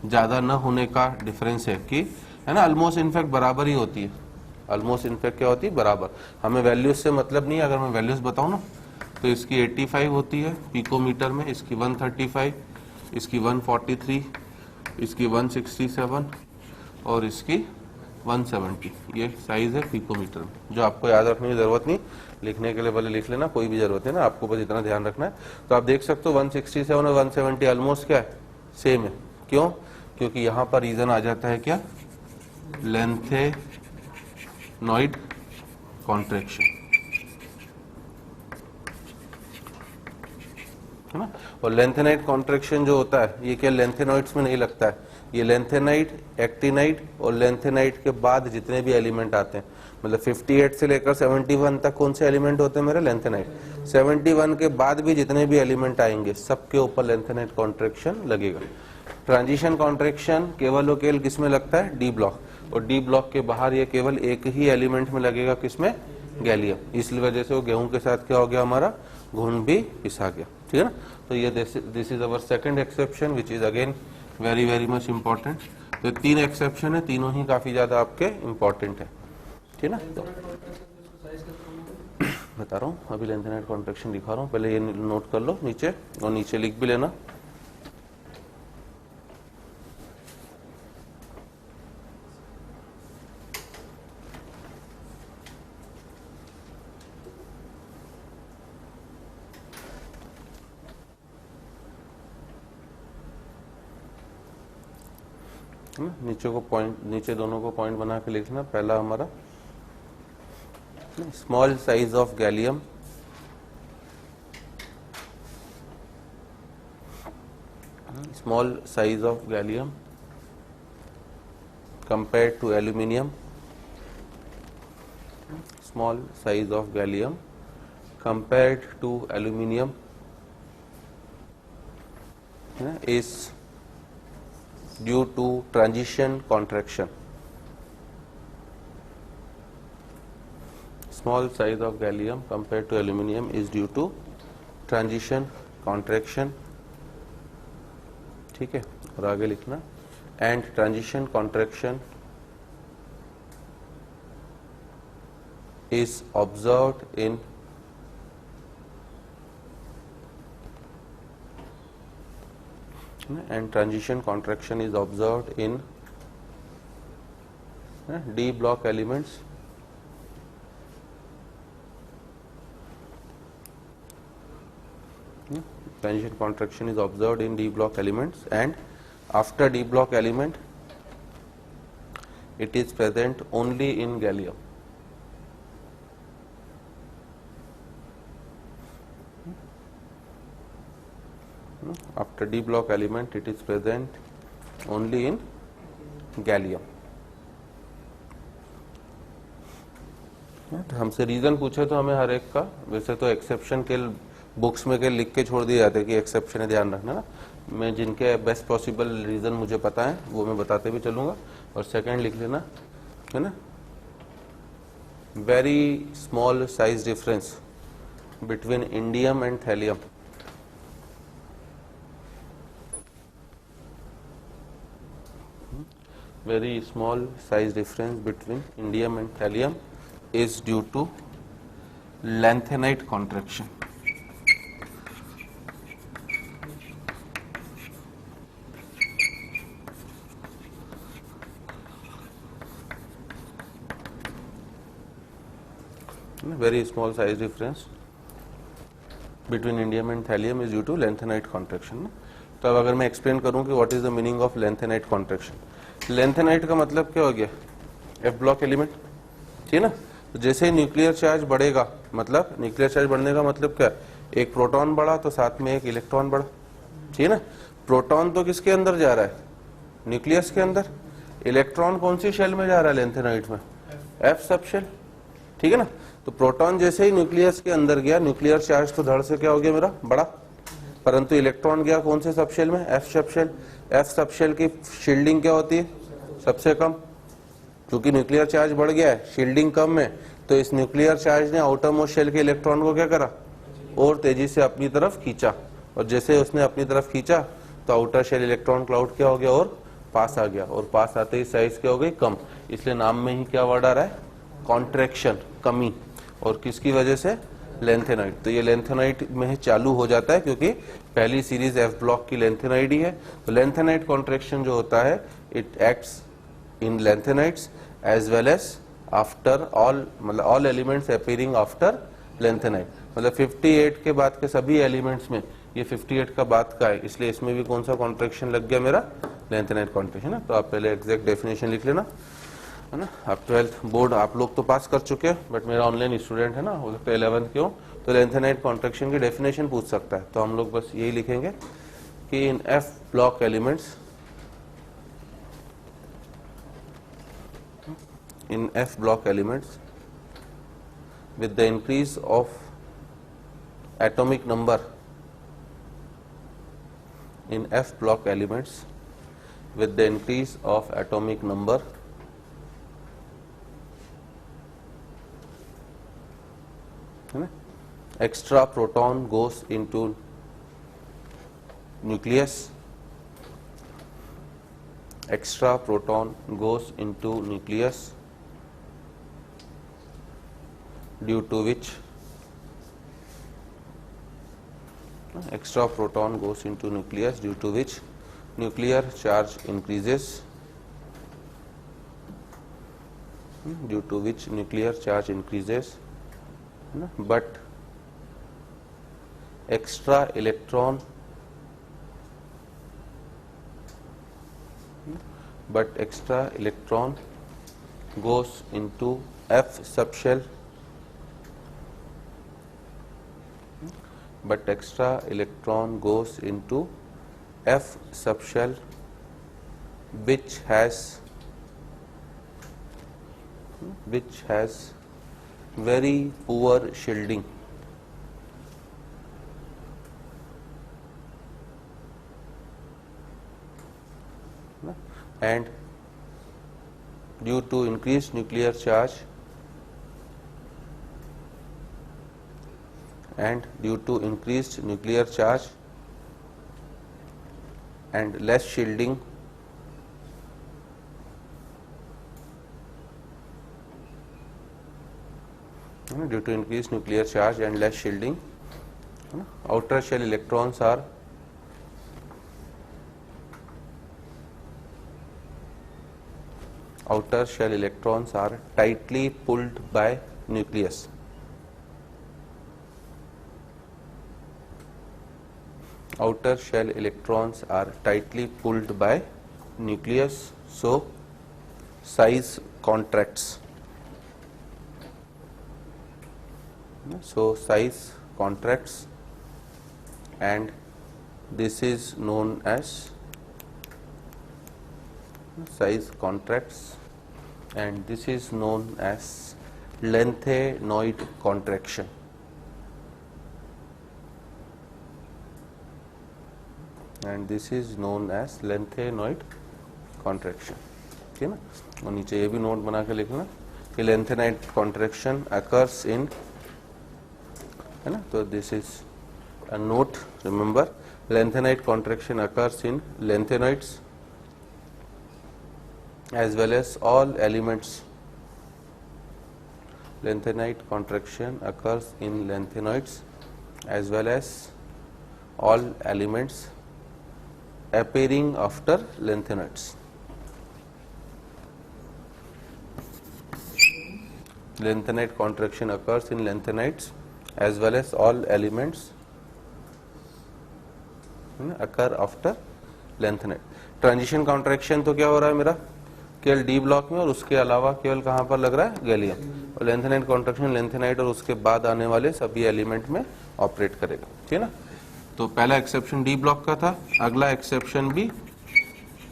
ज्यादा न होने का डिफरेंस है कि है ना, ऑलमोस्ट इनफैक्ट बराबर ही होती है, ऑलमोस्ट इनफैक्ट क्या होती है बराबर। हमें वैल्यूज से मतलब नहीं है, अगर मैं वैल्यूज बताऊं ना तो इसकी 85 होती है पिकोमीटर में, इसकी 135, इसकी 143, इसकी 167 और इसकी 170, ये साइज है पिकोमीटर में। जो आपको याद रखने की जरूरत नहीं, लिखने के लिए भले लिख लेना, कोई भी जरूरत है ना, आपको बस इतना ध्यान रखना है। तो आप देख सकते हो 167 और 170 ऑलमोस्ट क्या है सेम है। क्यों? क्योंकि यहाँ पर रीजन आ जाता है क्या लेंथेनॉइड कॉन्ट्रैक्शन, है ना। और लेंथेनाइड कॉन्ट्रैक्शन जो होता है ये क्या लेंथेनॉइड्स में नहीं लगता है, ये लेंथेनाइड, एक्टिनाइड और लेंथेनाइड के बाद जितने भी एलिमेंट आते हैं, मतलब 58 से लेकर 71 तक कौन से एलिमेंट होते हैं मेरे लेंथेनाइड, 71 के बाद भी जितने भी एलिमेंट आएंगे सबके ऊपर लेंथेनाइड कॉन्ट्रैक्शन लगेगा। ट्रांजिशन कॉन्ट्रैक्शन केवल और केवल किसमें लगता है डी ब्लॉक, और डी ब्लॉक के बाहर ये केवल एक ही एलिमेंट में लगेगा, किसमें गैलियम। इस वजह से वो गेहूं के साथ क्या हो गया हमारा घुन भी पिसा गया, ठीक है ना। तो ये this is our second exception which is again very very much important. तो 3 एक्सेप्शन है, तीनों ही काफी ज्यादा आपके इम्पोर्टेंट है, ठीक है ना। तो बता रहा हूँ, अभी लेंथेनाइड कॉन्ट्रैक्शन दिखा रहा हूँ, पहले ये नोट कर लो नीचे, और नीचे लिख भी लेना। नीचे को पॉइंट, नीचे दोनों को पॉइंट बना के लिखना। पहला हमारा small size of gallium, small size of gallium compared to aluminium, small size of gallium compared to aluminium is due to transition contraction. Small size of gallium compared to aluminium is due to transition contraction, ठीक है। और आगे लिखना and transition contraction is observed in D block elements transition contraction is observed in D block elements, and after D block element it is present only in gallium. After D block element it is present only in gallium. हमसे reason पूछे तो हमें हर एक का, वैसे तो exception के books में के लिख के छोड़ दिए जाते हैं कि एक्सेप्शन है, ध्यान रखना ना। मैं जिनके बेस्ट पॉसिबल रीजन मुझे पता है वो मैं बताते भी चलूंगा। और सेकंड लिख लेना, है ना, very small size difference between indium and thallium. Very small size difference between indium and thallium is due to lanthanide contraction. Very small size difference between indium and thallium is due to lanthanide contraction. तो अब अगर मैं explain करूं कि what is the meaning of lanthanide contraction, lanthanide का मतलब क्या हो गया एफ ब्लॉक एलिमेंट, ठीक है ना। तो जैसे ही न्यूक्लियर चार्ज बढ़ेगा, मतलब न्यूक्लियर चार्ज बढ़ने का मतलब क्या, एक प्रोटॉन बढ़ा तो साथ में एक इलेक्ट्रॉन बढ़ा, ठीक है ना। प्रोटॉन तो किसके अंदर जा रहा है, न्यूक्लियस के अंदर। इलेक्ट्रॉन कौन सी शेल में जा रहा है लेंथेनाइट में, एफ सब शेल, ठीक है ना। तो प्रोटॉन जैसे ही न्यूक्लियस के अंदर गया, न्यूक्लियर चार्ज तो धड़ से क्या हो गया मेरा बड़ा, परंतु इलेक्ट्रॉन गया कौन से सबशेल में, एफ सबशेल। एफ सबशेल की शील्डिंग क्या होती है सबसे कम, क्योंकि न्यूक्लियर चार्ज बढ़ गया है, शील्डिंग कम है, तो इस न्यूक्लियर चार्ज ने आउटर मोस्ट शेल के इलेक्ट्रॉन को क्या करा, और तेजी से अपनी तरफ खींचा, और जैसे उसने अपनी तरफ खींचा तो आउटर शेल इलेक्ट्रॉन क्लाउड क्या हो गया, और पास आ गया, और पास आते ही साइज क्या हो गई, कम। इसलिए नाम में ही क्या वर्ड आ रहा है, कॉन्ट्रैक्शन, कमी। और किसकी वजह से, लेंथेनाइड। तो ये लेंथेनाइड में चालू हो जाता है क्योंकि पहली सीरीज एफ ब्लॉक की लेंथेनाइड ही है। तो लेंथेनाइड कॉन्ट्रैक्शन जो होता है, it acts in lanthanides as well as after all, मतलब all elements appearing after lanthanide. मतलब 58 के बाद के सभी एलिमेंट्स में, ये 58 का बाद का है, इसलिए इसमें भी कौन सा कॉन्ट्रैक्शन लग गया मेरा, लेंथेनाइड कॉन्ट्रैक्शन है। तो आप पहले एग्जैक्ट डेफिनेशन लिख लेना, है ना। आप 12th बोर्ड आप लोग तो पास कर चुके हैं, बट मेरा ऑनलाइन स्टूडेंट है ना, हो सकता है 11th क्यों, तो लेंथेनाइड कॉन्ट्रैक्शन की डेफिनेशन पूछ सकता है। तो हम लोग बस यही लिखेंगे कि in F block elements, in F block elements with the increase of atomic number, in F block elements with the increase of atomic number, extra proton goes into nucleus, extra proton goes into nucleus, due to which extra proton goes into nucleus, due to which nuclear charge increases, due to which nuclear charge increases, but extra electron, but extra electron goes into F subshell, but extra electron goes into F subshell which has very poor shielding, and due to increased nuclear charge, and due to increased nuclear charge and less shielding, due to increased nuclear charge and less shielding, outer shell electrons are tightly pulled by nucleus. Outer shell electrons are tightly pulled by nucleus, so size contracts. So size contracts, and this is known as size contracts, and this is known as lanthanoid contraction. And this is known as lanthanoid contraction. ठीक है ना। और नीचे ये भी note बना के लिखना कि lanthanoid contraction occurs in, है ना। तो this is a note, remember lanthanoid contraction occurs in lanthanoids as well as all elements. Lanthanoid contraction occurs in lanthanoids as well as all elements appearing after lanthanoids. Lanthanoid contraction occurs in lanthanoids as well as all elements occur after lanthanoid. Transition contraction तो क्या हो रहा है मेरा, केवल D block में, और उसके अलावा केवल कहाँ पर लग रहा है, गैलियम। और लेंथेनाइड कॉन्ट्रैक्शन लेंथेनाइड और उसके बाद आने वाले सभी एलिमेंट में ऑपरेट करेगा। ठीक है ना। तो पहला एक्सेप्शन डी ब्लॉक का था, अगला एक्सेप्शन भी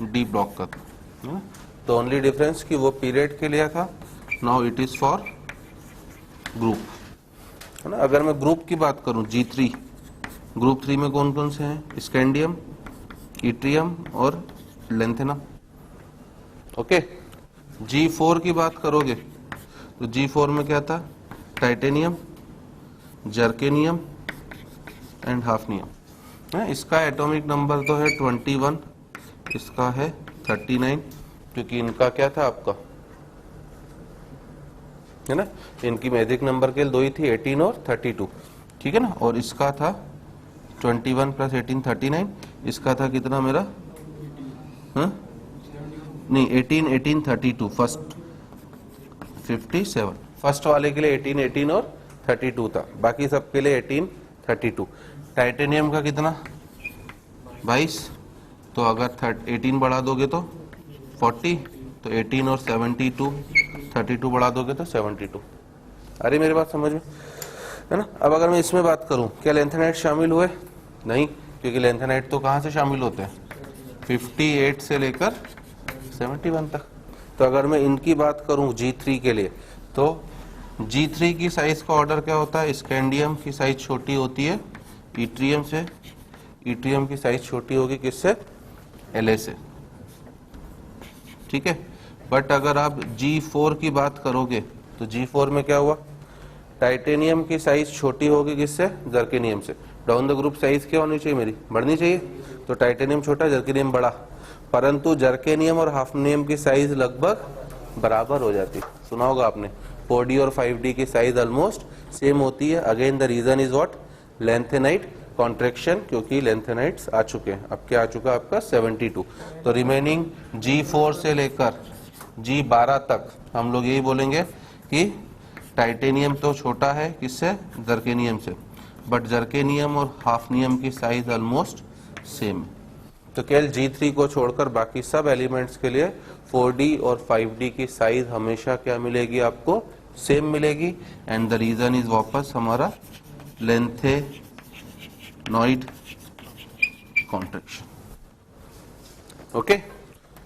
डी ब्लॉक का था। तो ओनली डिफरेंस कि वो पीरियड के लिए था, now it is for group, है ना। अगर मैं ग्रुप की बात करूं G3, ग्रुप 3 में कौन कौन से हैं, स्कैंडियम, इट्रियम और लेंथेना। ओके, G4 की बात करोगे तो G4 में क्या था, टाइटेनियम, जर्केनियम एंड हाफनियम है। इसका एटॉमिक नंबर तो है 21, इसका है 39, क्योंकि इनका क्या था आपका, है ना, इनकी मैजिक नंबर के 2 ही थी, 18 और 32, ठीक है ना। और इसका था 21 प्लस 18 39, इसका था कितना मेरा, हाँ नहीं 18 18 32, फर्स्ट 57, फर्स्ट वाले के लिए 18 18 और 32 था, बाकी सबके लिए 18 32। टाइटेनियम का कितना 22, तो अगर 18 बढ़ा दोगे तो 40, तो 18 और 72, 32 बढ़ा दोगे तो 72। अरे मेरी बात समझ में है ना। अब अगर मैं इसमें बात करूं, क्या लेंथेनाइट शामिल हुए, नहीं, क्योंकि लेंथेनाइट तो कहां से शामिल होते हैं, 58 से लेकर 71 तक। तो अगर मैं इनकी बात करूं G3 के लिए, तो G3 की साइज का ऑर्डर क्या होता है, स्कैंडियम की साइज छोटी होती है इट्रियम से, इट्रियम की साइज छोटी होगी किससे, La से, ठीक है। बट अगर आप G4 की बात करोगे तो G4 में क्या हुआ, टाइटेनियम की साइज छोटी होगी किससे, जर्केनियम से। डाउन द ग्रुप साइज क्या होनी चाहिए मेरी, बढ़नी चाहिए, तो टाइटेनियम छोटा, जर्केनियम बड़ा, परंतु जर्केनियम और हाफनियम की साइज लगभग बराबर हो जाती है। सुना होगा आपने, 4D और 5D की साइज ऑलमोस्ट सेम होती है। Again the reason is what, lanthanide contraction, क्योंकि लेंथेनाइट्स आ चुके हैं। अब क्या आ चुका है आपका 72। तो रिमेनिंग G4 से लेकर G12 तक हम लोग यही बोलेंगे कि टाइटेनियम तो छोटा है किससे, जर्केनियम से, बट जर्केनियम और हाफनियम की साइज ऑलमोस्ट सेम है। तो केवल G3 को छोड़कर बाकी सब एलिमेंट्स के लिए 4D और 5D की साइज हमेशा क्या मिलेगी आपको, सेम मिलेगी। एंड द रीजन इज वापस हमारा लेंथेनॉइड कॉन्ट्रैक्शन। ओके,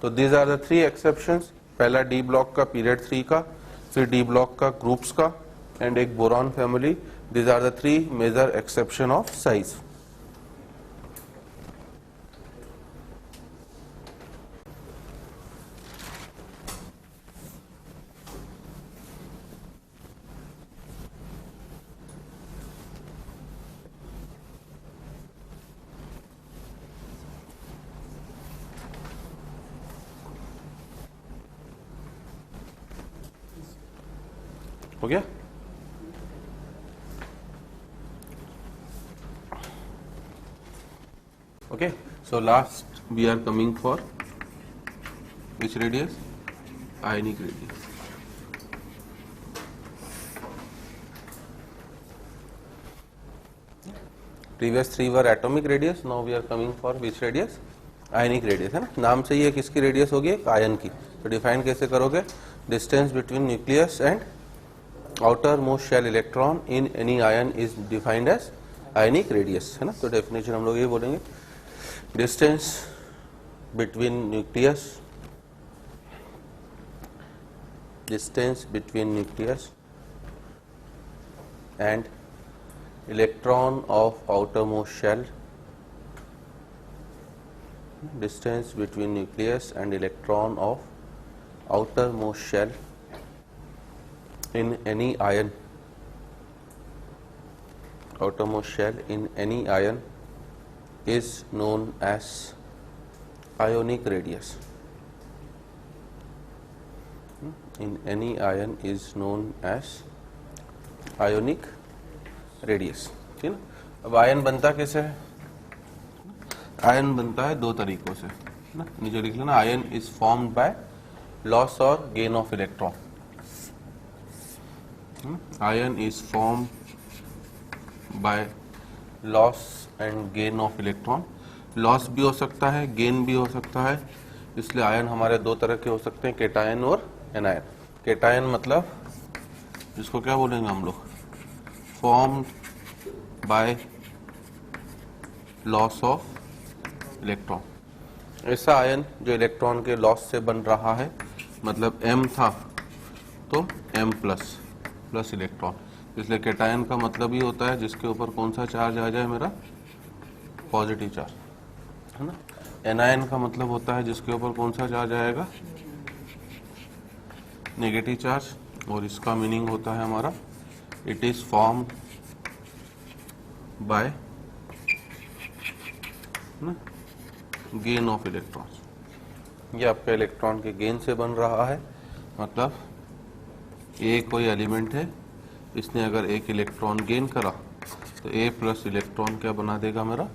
तो दीज आर द 3 एक्सेप्शंस। पहला डी ब्लॉक का पीरियड 3 का, फिर डी ब्लॉक का ग्रुप्स का, एंड एक boron family. These are the 3 major exception of size. हो गया? Okay, so last we are coming for which radius? Ionic radius. Previous 3 were atomic radius, now we are coming for which radius? Ionic radius, है ना। नाम से ये किसकी radius होगी, एक आयन की। तो डिफाइन कैसे करोगे, distance between nucleus and outermost shell electron in any ion is defined as ionic radius, है ना। तो डेफिनेशन हम लोग ये बोलेंगे, distance between nucleus and electron of outermost shell, distance between nucleus and electron of outermost shell in any ion, outermost shell in any ion is known as ionic radius. In any ion is known as ionic radius, ठीक है। अब ion बनता कैसे है, ion बनता है 2 तरीकों से, है ना। नीचे लिख लेना, ion is formed by loss और gain of electron. Ion is formed by loss and gain of electron. Loss भी हो सकता है, गेन भी हो सकता है, इसलिए आयन हमारे 2 तरह के हो सकते हैं, केटायन और एनायन। केटायन मतलब जिसको क्या बोलेंगे हम लोग, formed by loss of electron. ऐसा आयन जो इलेक्ट्रॉन के लॉस से बन रहा है, मतलब M था तो M प्लस इलेक्ट्रॉन, इसलिए केटायन का मतलब ही होता है जिसके ऊपर कौन सा चार्ज आ जाए, मेरा पॉजिटिव चार्ज, है ना। एनायन का मतलब होता है जिसके ऊपर कौन सा चार्ज आएगा, नेगेटिव चार्ज, और इसका मीनिंग होता है हमारा it is form by gain of electrons. ये आपका इलेक्ट्रॉन के गेन से बन रहा है, मतलब ए कोई एलिमेंट है, इसने अगर एक इलेक्ट्रॉन गेन करा तो ए प्लस इलेक्ट्रॉन क्या बना देगा मेरा,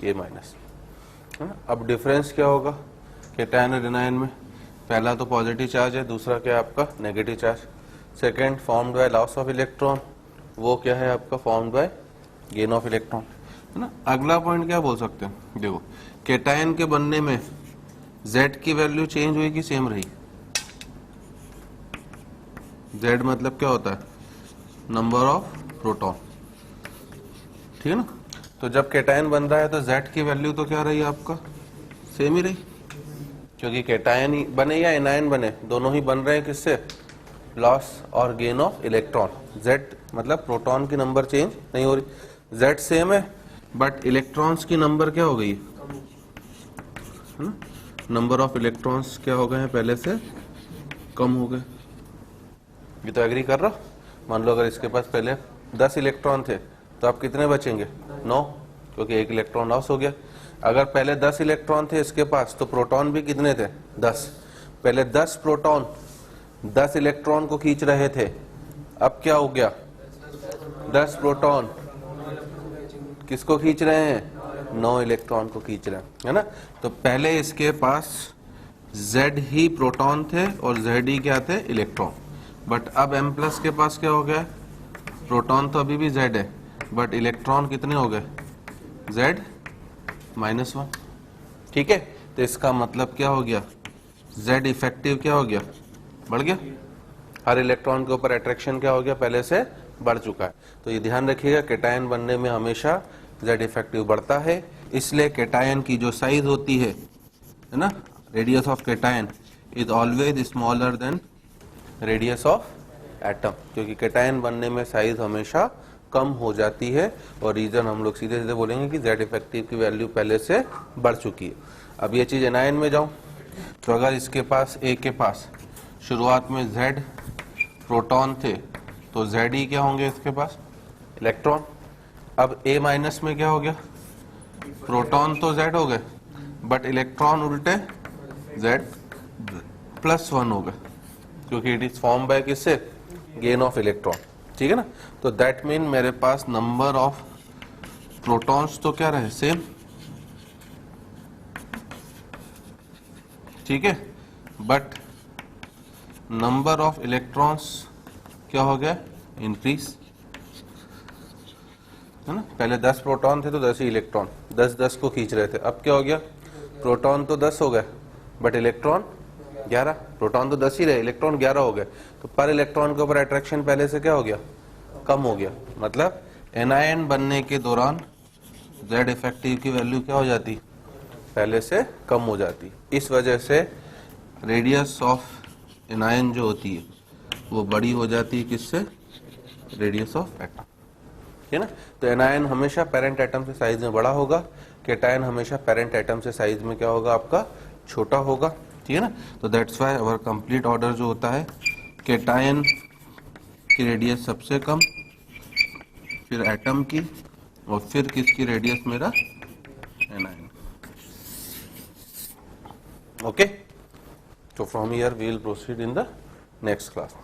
ए माइनस, है ना। अब डिफरेंस क्या होगा कैटायन और एनायन में, पहला तो पॉजिटिव चार्ज है, दूसरा क्या है आपका negative charge. Second formed by loss of electron, वो क्या है आपका formed by gain of electron, है ना। अगला पॉइंट क्या बोल सकते हैं, देखो कैटायन के बनने में Z की वैल्यू चेंज हुई कि सेम रही। Z मतलब क्या होता है, नंबर ऑफ प्रोटॉन, ठीक है ना। तो जब कैटायन बन रहा है तो Z की वैल्यू तो क्या रही आपका, सेम ही रही, क्योंकि कैटायन ही बने या एनायन बने, दोनों ही बन रहे हैं किससे, लॉस और गेन ऑफ इलेक्ट्रॉन। Z मतलब प्रोटॉन की नंबर चेंज नहीं हो रही, Z सेम है बट इलेक्ट्रॉन्स की नंबर क्या हो गई है ना, नंबर ऑफ इलेक्ट्रॉन्स क्या हो गए हैं, पहले से कम हो गए। ये तो एग्री कर रहा, मान लो अगर इसके पास पहले 10 इलेक्ट्रॉन थे तो आप कितने बचेंगे, 9, क्योंकि एक इलेक्ट्रॉन लॉस हो गया। अगर पहले 10 इलेक्ट्रॉन थे इसके पास तो प्रोटॉन भी कितने थे, 10। पहले 10 प्रोटॉन 10 इलेक्ट्रॉन को खींच रहे थे, अब क्या हो गया, 10 प्रोटॉन किसको खींच रहे हैं, 9 इलेक्ट्रॉन को खींच रहे हैं, है ना। तो पहले इसके पास Z ही प्रोटॉन थे और Z ही क्या थे, इलेक्ट्रॉन। बट अब M प्लस के पास क्या हो गया, प्रोटॉन तो अभी भी Z है बट इलेक्ट्रॉन कितने हो गए, Z -1, ठीक है। तो इसका मतलब क्या हो गया, Z इफेक्टिव क्या हो गया, बढ़ गया, हर इलेक्ट्रॉन के ऊपर अट्रैक्शन क्या हो गया, पहले से बढ़ चुका है। तो ये ध्यान रखिएगा, कैटायन बनने में हमेशा Z इफेक्टिव बढ़ता है, इसलिए कैटायन की जो साइज होती है ना, radius of cation is always smaller than radius of atom, क्योंकि कैटायन बनने में साइज हमेशा कम हो जाती है। और रीजन हम लोग सीधे सीधे बोलेंगे कि Z इफेक्टिव की वैल्यू पहले से बढ़ चुकी है। अब ये चीज एनायन में जाऊं तो अगर इसके पास A के पास शुरुआत में Z प्रोटॉन थे तो Z ही क्या होंगे इसके पास, इलेक्ट्रॉन। अब A माइनस में क्या हो गया, प्रोटॉन तो Z हो गए बट इलेक्ट्रॉन उल्टे Z +1 हो गए, क्योंकि इट इज फॉर्म बाय किससे, गेन ऑफ इलेक्ट्रॉन, ठीक है ना। तो दैट मीन मेरे पास नंबर ऑफ प्रोटॉन्स तो क्या रहे, सेम, ठीक है, बट नंबर ऑफ इलेक्ट्रॉन्स क्या हो गया, इंक्रीज, है ना। पहले 10 प्रोटॉन थे तो 10 ही इलेक्ट्रॉन, 10 को खींच रहे थे, अब क्या हो गया, प्रोटॉन तो 10 हो गए बट इलेक्ट्रॉन 11, प्रोटॉन तो 10 ही रहे, इलेक्ट्रॉन 11 हो गए, तो पर इलेक्ट्रॉन के ऊपर अट्रैक्शन पहले से क्या हो गया, कम हो गया। मतलब एनायन बनने के दौरान Z इफेक्टिव की वैल्यू क्या हो जाती, पहले से कम हो जाती। इस वजह से रेडियस ऑफ एनायन जो होती है वो बड़ी हो जाती है, किससे, रेडियस ऑफ एटम, है ना। तो एनायन हमेशा पेरेंट एटम से साइज में बड़ा होगा, कैटायन हमेशा पेरेंट एटम से साइज में क्या होगा आपका, छोटा होगा, ठीक है ना। तो that's why our complete order जो होता है, कैटायन की रेडियस सबसे कम, फिर एटम की, और फिर किसकी रेडियस, मेरा anion. Okay, so from here we will proceed in the next class.